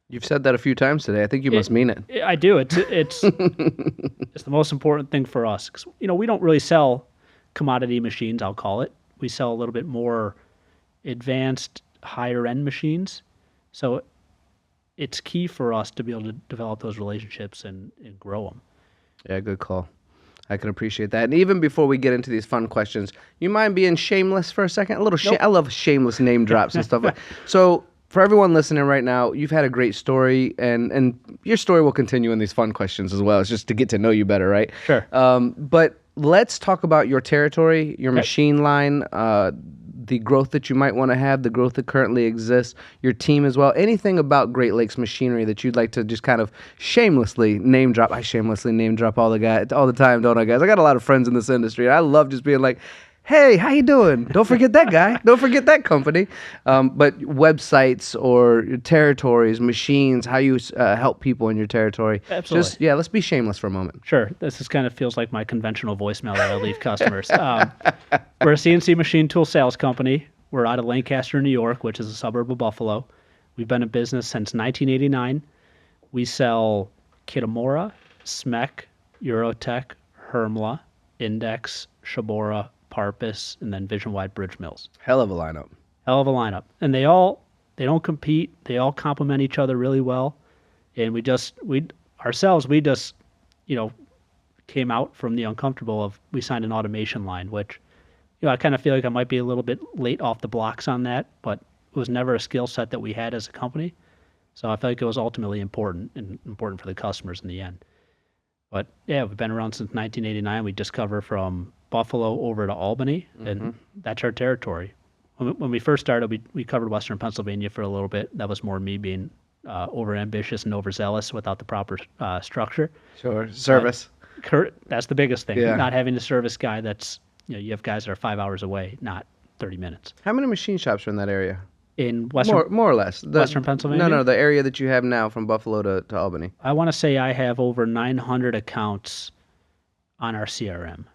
You've said that a few times today. I think you must mean it. I do. It's it's the most important thing for us, because we don't really sell commodity machines, I'll call it. We sell a little bit more advanced, higher end machines. So it's key for us to be able to develop those relationships and grow them. Yeah, good call. I can appreciate that. And even before we get into these fun questions, you mind being shameless for a second? Nope. I love shameless name drops and stuff. So for everyone listening right now, you've had a great story, and your story will continue in these fun questions as well. It's just to get to know you better, right? Sure. But let's talk about your territory, your machine line, the growth that you might want to have, the growth that currently exists, your team as well. Anything about Great Lakes Machinery that you'd like to just kind of shamelessly name drop. I shamelessly name drop all the time, don't I, guys? I got a lot of friends in this industry, and I love just being like, hey, how you doing? Don't forget that guy. Don't forget that company. But websites or your territories, machines, how you help people in your territory. Absolutely. Let's be shameless for a moment. Sure. This is kind of feels like my conventional voicemail that I leave customers. We're a CNC machine tool sales company. We're out of Lancaster, New York, which is a suburb of Buffalo. We've been in business since 1989. We sell Kitamura, Smec, Eurotech, Hermla, Index, Shibora, Parpus, and then Vision-Wide Bridge Mills. Hell of a lineup. And they don't compete. They all complement each other really well. And we just came out from the uncomfortable of, we signed an automation line, which, I kind of feel like I might be a little bit late off the blocks on that, but it was never a skill set that we had as a company. So I feel like it was ultimately important for the customers in the end. But yeah, we've been around since 1989. We just cover from Buffalo over to Albany, and that's our territory. When we first started, we covered Western Pennsylvania for a little bit. That was more me being over-ambitious and overzealous without the proper structure. Sure. Service. That's the biggest thing. Yeah. Not having a service guy that's, you have guys that are 5 hours away, not 30 minutes. How many machine shops are in that area? In Western More or less. Western Pennsylvania? No, the area that you have now from Buffalo to Albany. I want to say I have over 900 accounts on our CRM.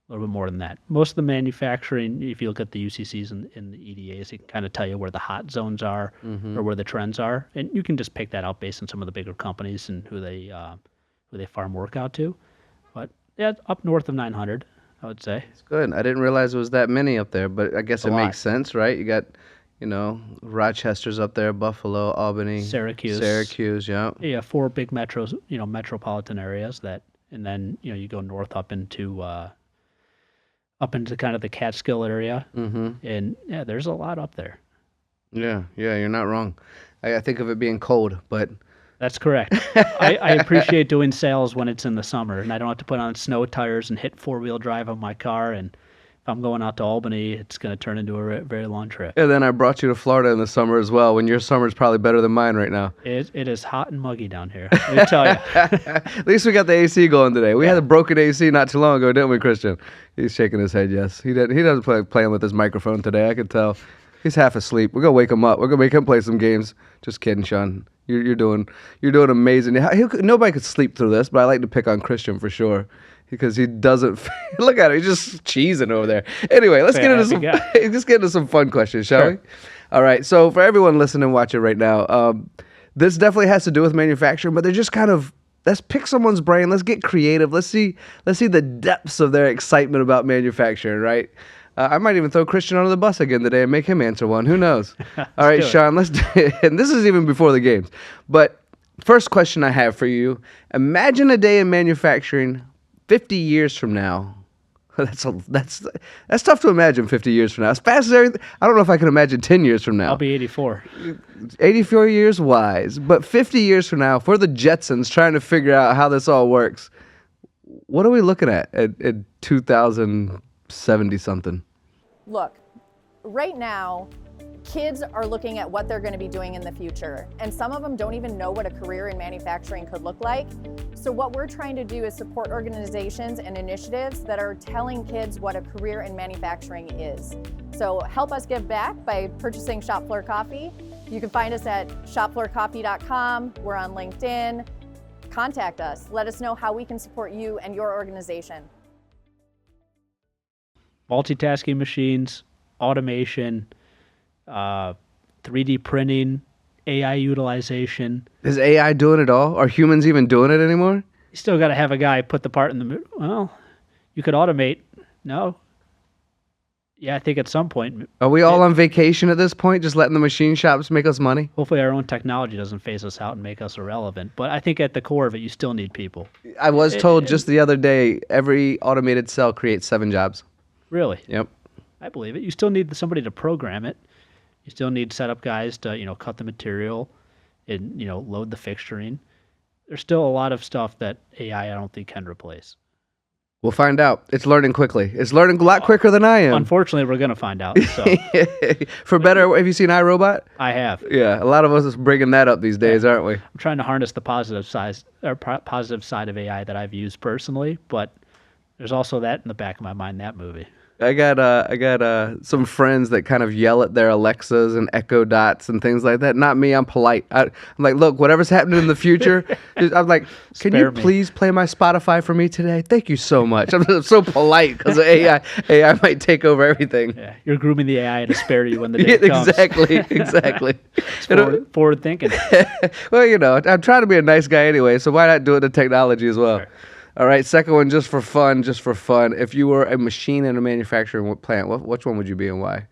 A little bit more than that. Most of the manufacturing, if you look at the UCCs and the EDAs, it can kind of tell you where the hot zones are or where the trends are, and you can just pick that out based on some of the bigger companies and who they farm work out to. But yeah, up north of 900, I would say. It's good. I didn't realize it was that many up there, but I guess it makes sense, right? You got, Rochester's up there, Buffalo, Albany, Syracuse, yeah. Yeah, 4 big metros, metropolitan areas that, and then you go north up into kind of the Catskill area, and yeah, there's a lot up there. Yeah, you're not wrong. I think of it being cold, but that's correct. I appreciate doing sales when it's in the summer, and I don't have to put on snow tires and hit 4-wheel drive on my car. And if I'm going out to Albany, it's going to turn into a very long trip. And then I brought you to Florida in the summer as well, when your summer's probably better than mine right now. It is hot and muggy down here, let me tell you. At least we got the AC going today. We had a broken AC not too long ago, didn't we, Christian? He's shaking his head, yes. He doesn't playing with his microphone today, I could tell. He's half asleep. We're going to wake him up. We're going to make him play some games. Just kidding, Sean. You're doing amazing. Nobody could sleep through this, but I like to pick on Christian for sure because he doesn't. Look at him, he's just cheesing over there. Anyway, let's get into some fun questions, shall we? All right. So for everyone listening and watching right now, this definitely has to do with manufacturing, but they're just kind of. Let's pick someone's brain. Let's get creative. Let's see the depths of their excitement about manufacturing, right? I might even throw Christian under the bus again today and make him answer one. Who knows? All right, Sean, let's do it. And this is even before the games. But first question I have for you, imagine a day in manufacturing 50 years from now. That's tough to imagine 50 years from now. As fast as everything, I don't know if I can imagine 10 years from now. I'll be 84. 84 years wise. But 50 years from now, if we're the Jetsons trying to figure out how this all works, what are we looking at 2070-something? Look, right now, kids are looking at what they're going to be doing in the future, and some of them don't even know what a career in manufacturing could look like. So what we're trying to do is support organizations and initiatives that are telling kids what a career in manufacturing is. So help us give back by purchasing Shop Floor Coffee. You can find us at shopfloorcoffee.com. We're on LinkedIn. Contact us. Let us know how we can support you and your organization. Multitasking machines, automation, 3D printing, AI utilization. Is AI doing it all? Are humans even doing it anymore? You still got to have a guy put the part in the... Well, you could automate. No. Yeah, I think at some point... Are we all on vacation at this point, just letting the machine shops make us money? Hopefully our own technology doesn't phase us out and make us irrelevant. But I think at the core of it, you still need people. I was told just the other day, every automated cell creates 7 jobs. Really? Yep. I believe it. You still need somebody to program it. You still need setup guys to, cut the material and, load the fixturing. There's still a lot of stuff that AI I don't think can replace. We'll find out. It's learning quickly. It's learning a lot quicker than I am. Unfortunately, we're going to find out. So. For better, have you seen iRobot? I have. Yeah, a lot of us are bringing that up these days, aren't we? I'm trying to harness the positive side of AI that I've used personally, but there's also that in the back of my mind, that movie. I got some friends that kind of yell at their Alexas and Echo Dots and things like that. Not me. I'm polite. I'm like, look, whatever's happening in the future, I'm like, can you please play my Spotify for me today? Thank you so much. I'm so polite because AI might take over everything. Yeah, you're grooming the AI to spare you when the day comes. Exactly. It's forward thinking. Well, I'm trying to be a nice guy anyway, so why not do it to technology as well? Sure. All right, second one, just for fun. If you were a machine in a manufacturing plant, which one would you be and why?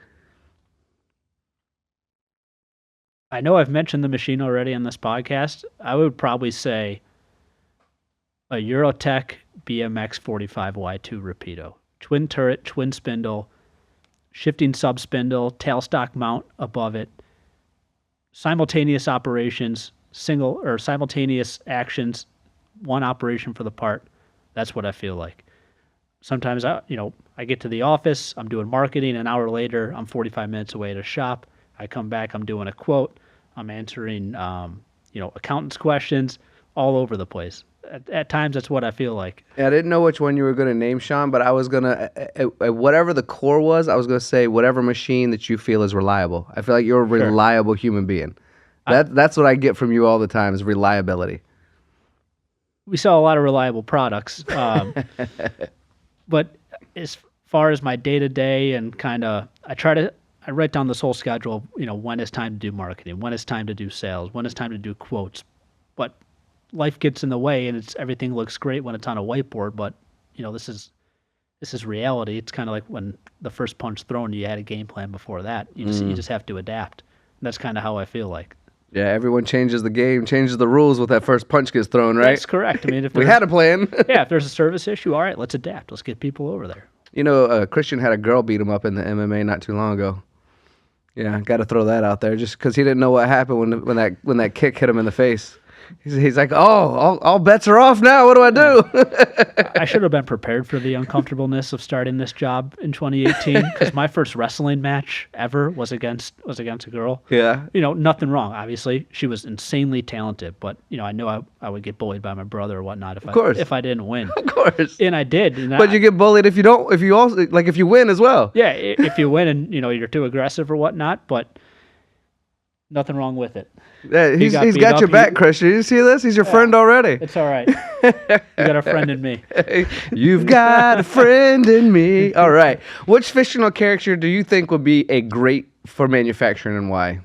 I know I've mentioned the machine already on this podcast. I would probably say a Eurotech BMX 45Y2 Rapido. Twin turret, twin spindle, shifting sub-spindle, tailstock mount above it, simultaneous operations, simultaneous actions, one operation for the part. That's what I feel like. Sometimes I get to the office, I'm doing marketing, an hour later, I'm 45 minutes away at a shop. I come back, I'm doing a quote, I'm answering, accountants' questions, all over the place. At times, that's what I feel like. Yeah, I didn't know which one you were going to name, Sean, but I was going to, whatever the core was, I was going to say whatever machine that you feel is reliable. I feel like you're a reliable human being. That's what I get from you all the time is reliability. We sell a lot of reliable products. But as far as my day-to-day and kind of, I write down this whole schedule, when it's time to do marketing, when it's time to do sales, when it's time to do quotes. But life gets in the way, and everything looks great when it's on a whiteboard. But this is reality. It's kind of like when the first punch thrown, you had a game plan before that. You just have to adapt. And that's kind of how I feel like. Yeah, everyone changes the game, changes the rules when that first punch gets thrown, right? That's correct. I mean, if we had a plan. Yeah, if there's a service issue, all right, let's adapt. Let's get people over there. Christian had a girl beat him up in the MMA not too long ago. Yeah, got to throw that out there just because he didn't know what happened when that kick hit him in the face. He's like, all bets are off now. What do I do? I should have been prepared for the uncomfortableness of starting this job in 2018 because my first wrestling match ever was against a girl. Yeah. Nothing wrong. Obviously, she was insanely talented, but I knew I would get bullied by my brother or whatnot if I didn't win. Of course. And I did. But you get bullied if you win as well. Yeah, if you win and you're too aggressive or whatnot, but nothing wrong with it. Yeah, he's got your back, Christian. You see this? He's your friend already. It's all right. You got a friend in me. You've got a friend in me. All right. Which fictional character do you think would be a great for manufacturing and why?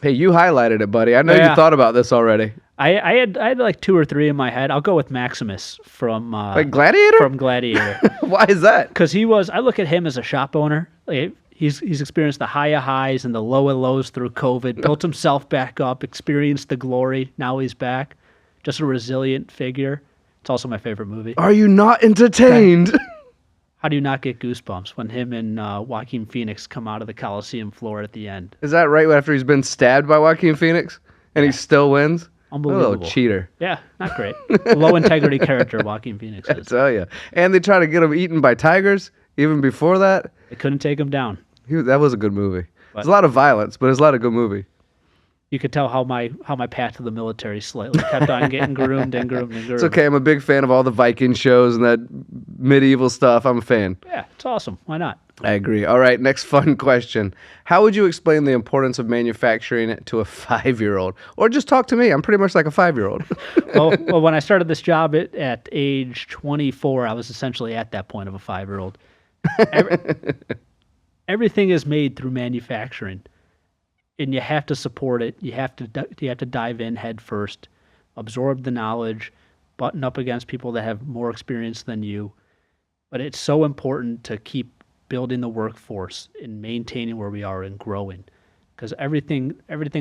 Hey, you highlighted it, buddy. I know you thought about this already. I had like 2 or 3 in my head. I'll go with Maximus from Gladiator? From Gladiator. Why is that? Because I look at him as a shop owner. He's experienced the high of highs and the low of lows through COVID, built himself back up, experienced the glory. Now he's back. Just a resilient figure. It's also my favorite movie. Are you not entertained? How do you not get goosebumps when him and Joaquin Phoenix come out of the Coliseum floor at the end? Is that right after he's been stabbed by Joaquin Phoenix and he still wins? Unbelievable. A little cheater. Yeah, not great. Low integrity character Joaquin Phoenix is. I tell you. And they try to get him eaten by tigers even before that. They couldn't take him down. That was a good movie. There's a lot of violence, but it's a lot of good movie. You could tell how my path to the military slightly kept on getting groomed. It's okay. I'm a big fan of all the Viking shows and that medieval stuff. I'm a fan. Yeah, it's awesome. Why not? I agree. All right, next fun question. How would you explain the importance of manufacturing to a 5-year-old? Or just talk to me. I'm pretty much like a 5-year-old. well, when I started this job at age 24, I was essentially at that point of a 5-year-old. Everything is made through manufacturing, and you have to support it. You have to dive in head first, absorb the knowledge, button up against people that have more experience than you. But it's so important to keep building the workforce and maintaining where we are and growing, because everything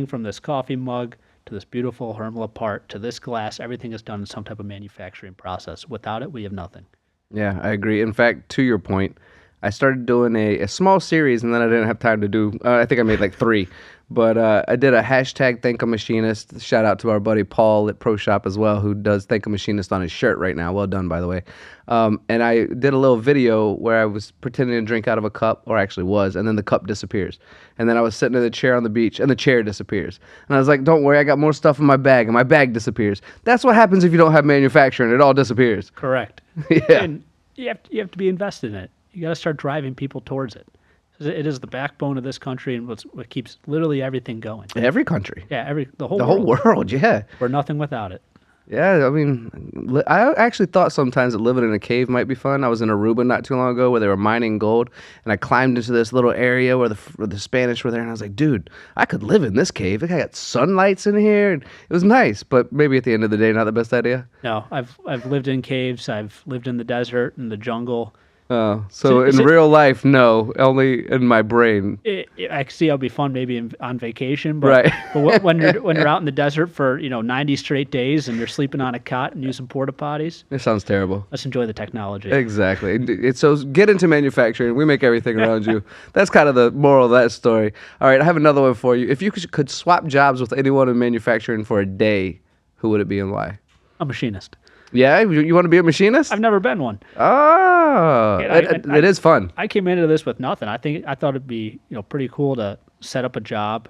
from this coffee mug to this beautiful Hermla part to this glass, everything is done in some type of manufacturing process. Without it, we have nothing. Yeah, I agree. In fact, to your point, I started doing a small series, and then I didn't have time to do, I think I made like 3. But I did a hashtag Thank a Machinist. Shout out to our buddy Paul at Pro Shop as well, who does Thank a Machinist on his shirt right now. Well done, by the way. And I did a little video where I was pretending to drink out of a cup, or actually was, and then the cup disappears. And then I was sitting in the chair on the beach, and the chair disappears. And I was like, don't worry, I got more stuff in my bag, and my bag disappears. That's what happens if you don't have manufacturing. It all disappears. Correct. Yeah. And you have to be invested in it. You got to start driving people towards it. It is the backbone of this country and what keeps literally everything going. Every country. Yeah, the whole world, yeah. We're nothing without it. Yeah, I mean, I actually thought sometimes that living in a cave might be fun. I was in Aruba not too long ago where they were mining gold, and I climbed into this little area where the Spanish were there, and I was like, dude, I could live in this cave. I got sunlights in here, and it was nice, but maybe at the end of the day, not the best idea. No, I've lived in caves. I've lived in the desert, in the jungle. Oh, so in real life, no, only in my brain. I see it'll be fun maybe on vacation, but, right. But when you're out in the desert for 90 straight days and you're sleeping on a cot and using porta potties, it sounds terrible. Let's enjoy the technology. Exactly. So get into manufacturing. We make everything around you. That's kind of the moral of that story. All right, I have another one for you. If you could swap jobs with anyone in manufacturing for a day, who would it be and why? A machinist. Yeah, you want to be a machinist? I've never been one. Oh, it is fun. I came into this with nothing. I thought it'd be pretty cool to set up a job,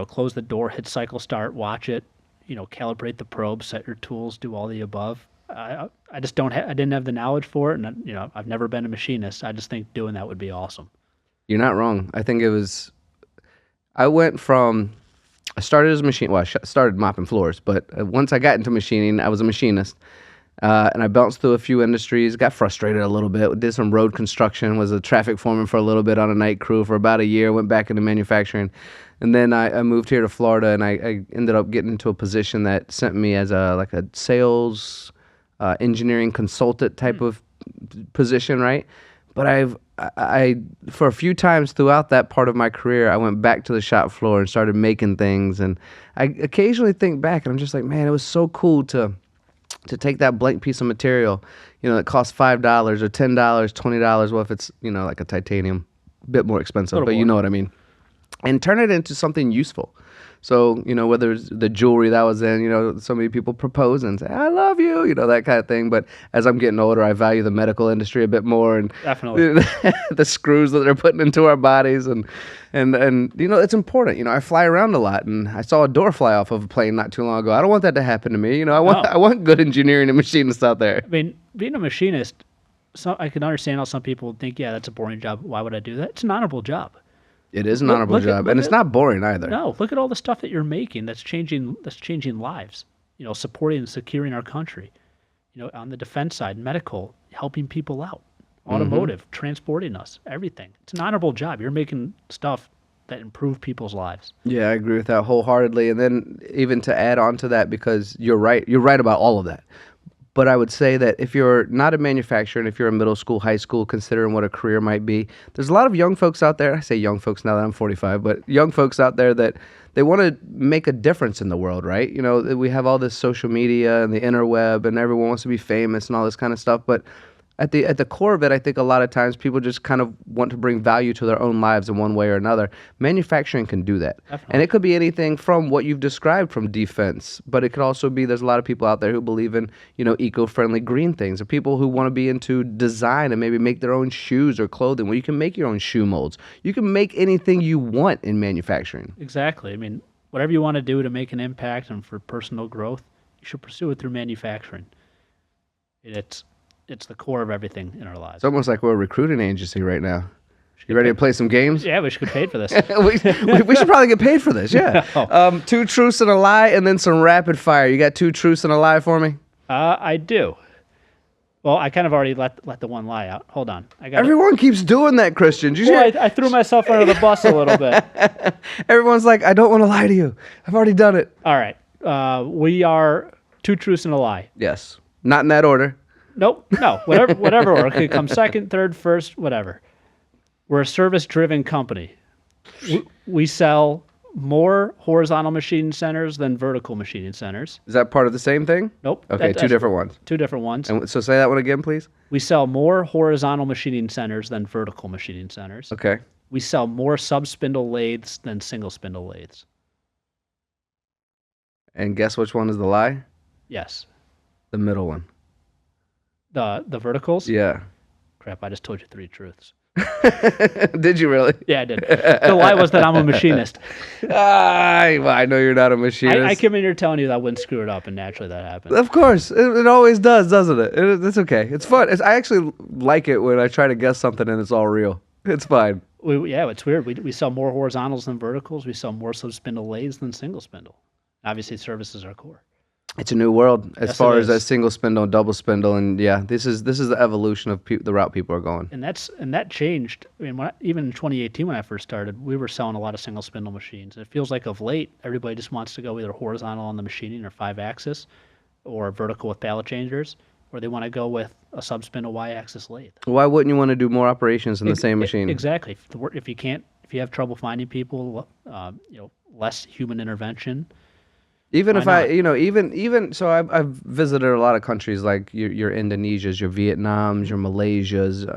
close the door, hit cycle start, watch it, calibrate the probe, set your tools, do all the above. I just don't I didn't have the knowledge for it, and I've never been a machinist. I just think doing that would be awesome. You're not wrong. I think I started as a machine. Well, I started mopping floors, but once I got into machining, I was a machinist. And I bounced through a few industries, got frustrated a little bit, did some road construction, was a traffic foreman for a little bit on a night crew for about a year, went back into manufacturing. And then I moved here to Florida, and I ended up getting into a position that sent me as a sales engineering consultant type of position, right? But I for a few times throughout that part of my career, I went back to the shop floor and started making things. And I occasionally think back, and I'm just like, man, it was so cool to take that blank piece of material, that costs $5 or $10, $20. Well, if it's, like a titanium, a bit more expensive, but you know what I mean, and turn it into something useful. So, whether it's the jewelry that was in, so many people propose and say, I love you, that kind of thing. But as I'm getting older, I value the medical industry a bit more, and definitely the screws that they're putting into our bodies. And it's important. I fly around a lot, and I saw a door fly off of a plane not too long ago. I don't want that to happen to me. I want good engineering and machinists out there. I mean, being a machinist, I can understand how some people would think, yeah, that's a boring job. Why would I do that? It's an honorable job. It is an honorable job, and it's not boring either. No, look at all the stuff that you're making that's changing lives, supporting and securing our country. On the defense side, medical, helping people out, automotive, transporting us, everything. It's an honorable job. You're making stuff that improve people's lives. Yeah, I agree with that wholeheartedly. And then even to add on to that, because you're right about all of that. But I would say that if you're not a manufacturer, and if you're a middle school, high school, considering what a career might be, there's a lot of young folks out there. I say young folks now that I'm 45, but young folks out there that they want to make a difference in the world, right? We have all this social media and the interweb, and everyone wants to be famous and all this kind of stuff. But at the core of it, I think a lot of times people just kind of want to bring value to their own lives in one way or another. Manufacturing can do that. Definitely. And it could be anything from what you've described from defense, but it could also be there's a lot of people out there who believe in, eco-friendly green things, or people who want to be into design and maybe make their own shoes or clothing, where you can make your own shoe molds. You can make anything you want in manufacturing. Exactly. I mean, whatever you want to do to make an impact and for personal growth, you should pursue it through manufacturing. It's the core of everything in our lives. It's almost like we're a recruiting agency right now. You ready to play some games? Yeah, we should get paid for this. we should probably get paid for this, yeah. No. 2 truths and a lie, and then some rapid fire. You got 2 truths and a lie for me? I do. Well, I kind of already let the one lie out. Hold on. Everyone keeps doing that, Christian. I threw myself under the bus a little bit. Everyone's like, I don't want to lie to you. I've already done it. All right. We are 2 truths and a lie. Yes. Not in that order. Nope. No. Whatever order. It could come second, third, first, whatever. We're a service-driven company. We sell more horizontal machining centers than vertical machining centers. Is that part of the same thing? Nope. Okay, 2 different ones. 2 different ones. And so say that one again, please. We sell more horizontal machining centers than vertical machining centers. Okay. We sell more sub-spindle lathes than single-spindle lathes. And guess which one is the lie? Yes. The middle one. The verticals? Yeah. Crap, I just told you 3 truths. Did you really? Yeah, I did. The lie was that I'm a machinist. I know you're not a machinist. I came in here telling you that I wouldn't screw it up, and naturally that happened. Of course. It always does, doesn't it? It's okay. It's fun. I actually like it when I try to guess something and it's all real. It's fine. It's weird. We sell more horizontals than verticals. We sell more sub-spindle lathes than single spindle. Obviously, service is our core. It's a new world as far as a single spindle and double spindle, and yeah, this is the evolution of the route people are going. And that changed. I mean, even in 2018 when I first started, we were selling a lot of single spindle machines. It feels like of late everybody just wants to go either horizontal on the machining or 5-axis, or vertical with pallet changers, or they want to go with a sub spindle Y-axis lathe. Why wouldn't you want to do more operations in the same machine? Exactly. If you have trouble finding people, less human intervention. Even if so I've visited a lot of countries like your Indonesias, your Vietnams, your Malaysias,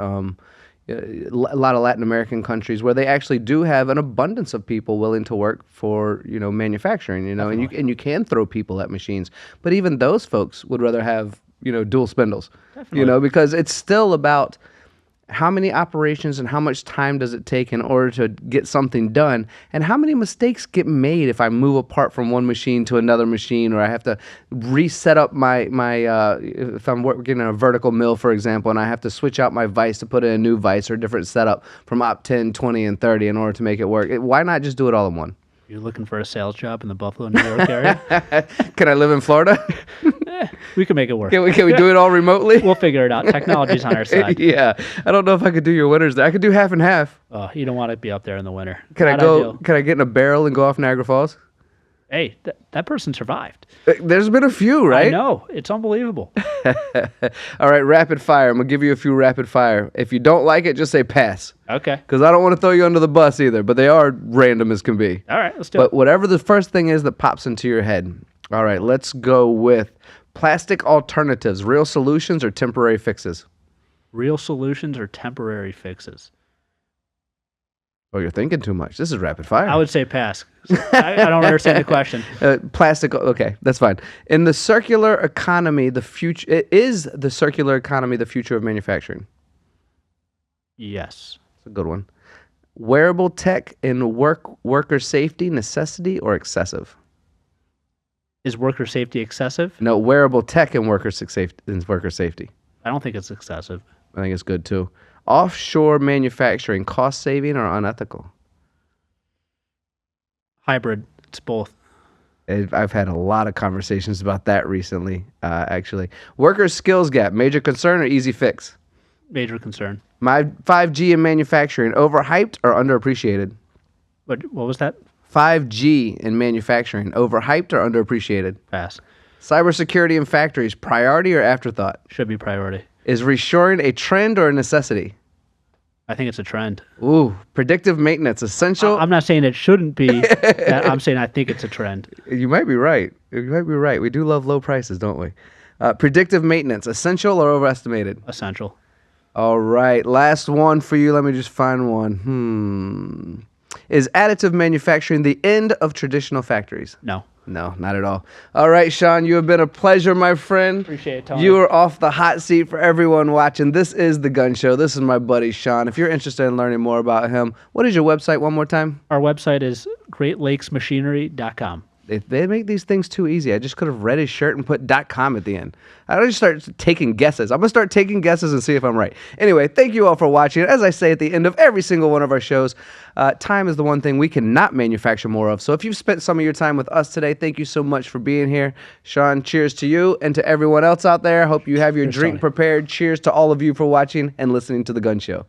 a lot of Latin American countries where they actually do have an abundance of people willing to work for, manufacturing, and you can throw people at machines. But even those folks would rather have, dual spindles, Definitely. Because it's still about how many operations and how much time does it take in order to get something done, and how many mistakes get made if I move a part from one machine to another machine, or I have to reset up my if I'm working in a vertical mill, for example, and I have to switch out my vise to put in a new vise or a different setup from op 10, 20, and 30 in order to make it work. Why not just do it all in one? You're looking for a sales job in the Buffalo, New York area? Can I live in Florida? We can make it work. Can we do it all remotely? We'll figure it out. Technology's on our side. Yeah. I don't know if I could do your winters there. I could do half and half. Oh, you don't want to be up there in the winter. Can Not I go? ideal. Can I get in a barrel and go off Niagara Falls? Hey, that person survived. There's been a few, right? I know. It's unbelievable. All right, rapid fire. I'm going to give you a few rapid fire. If you don't like it, just say pass. Okay. Because I don't want to throw you under the bus either, but they are random as can be. All right, let's do it. But whatever the first thing is that pops into your head. All right, let's go with plastic alternatives, real solutions or temporary fixes? Real solutions or temporary fixes? Oh, you're thinking too much. This is rapid fire. I would say pass. I don't understand the question. Plastic, okay, that's fine. In the circular economy, is the circular economy the future of manufacturing? Yes. It's a good one. Wearable tech in worker safety, necessity or excessive? Is worker safety excessive? No, wearable tech in worker safety. I don't think it's excessive. I think it's good too. Offshore manufacturing, cost saving or unethical? Hybrid. It's both. I've had a lot of conversations about that recently, actually. Worker skills gap, major concern or easy fix? Major concern. My 5G in manufacturing, overhyped or underappreciated? What was that? 5G in manufacturing, overhyped or underappreciated? Pass. Cybersecurity in factories, priority or afterthought? Should be priority. Is reshoring a trend or a necessity? I think it's a trend. Ooh, predictive maintenance, essential. I'm not saying it shouldn't be. I'm saying I think it's a trend. You might be right. You might be right. We do love low prices, don't we? Predictive maintenance, essential or overestimated? Essential. All right, last one for you. Let me just find one. Is additive manufacturing the end of traditional factories? No. No, not at all. All right, Sean, you have been a pleasure, my friend. Appreciate it, Tony. You are off the hot seat for everyone watching. This is The Gun Show. This is my buddy, Sean. If you're interested in learning more about him, what is your website one more time? Our website is GreatLakesMachinery.com. If they make these things too easy, I just could have read his shirt and put .com at the end. I don't just start taking guesses. I'm going to start taking guesses and see if I'm right. Anyway, thank you all for watching. As I say at the end of every single one of our shows, time is the one thing we cannot manufacture more of. So if you've spent some of your time with us today, thank you so much for being here. Sean, cheers to you and to everyone else out there. Hope you have your drink prepared. Cheers to all of you for watching and listening to The Gun Show.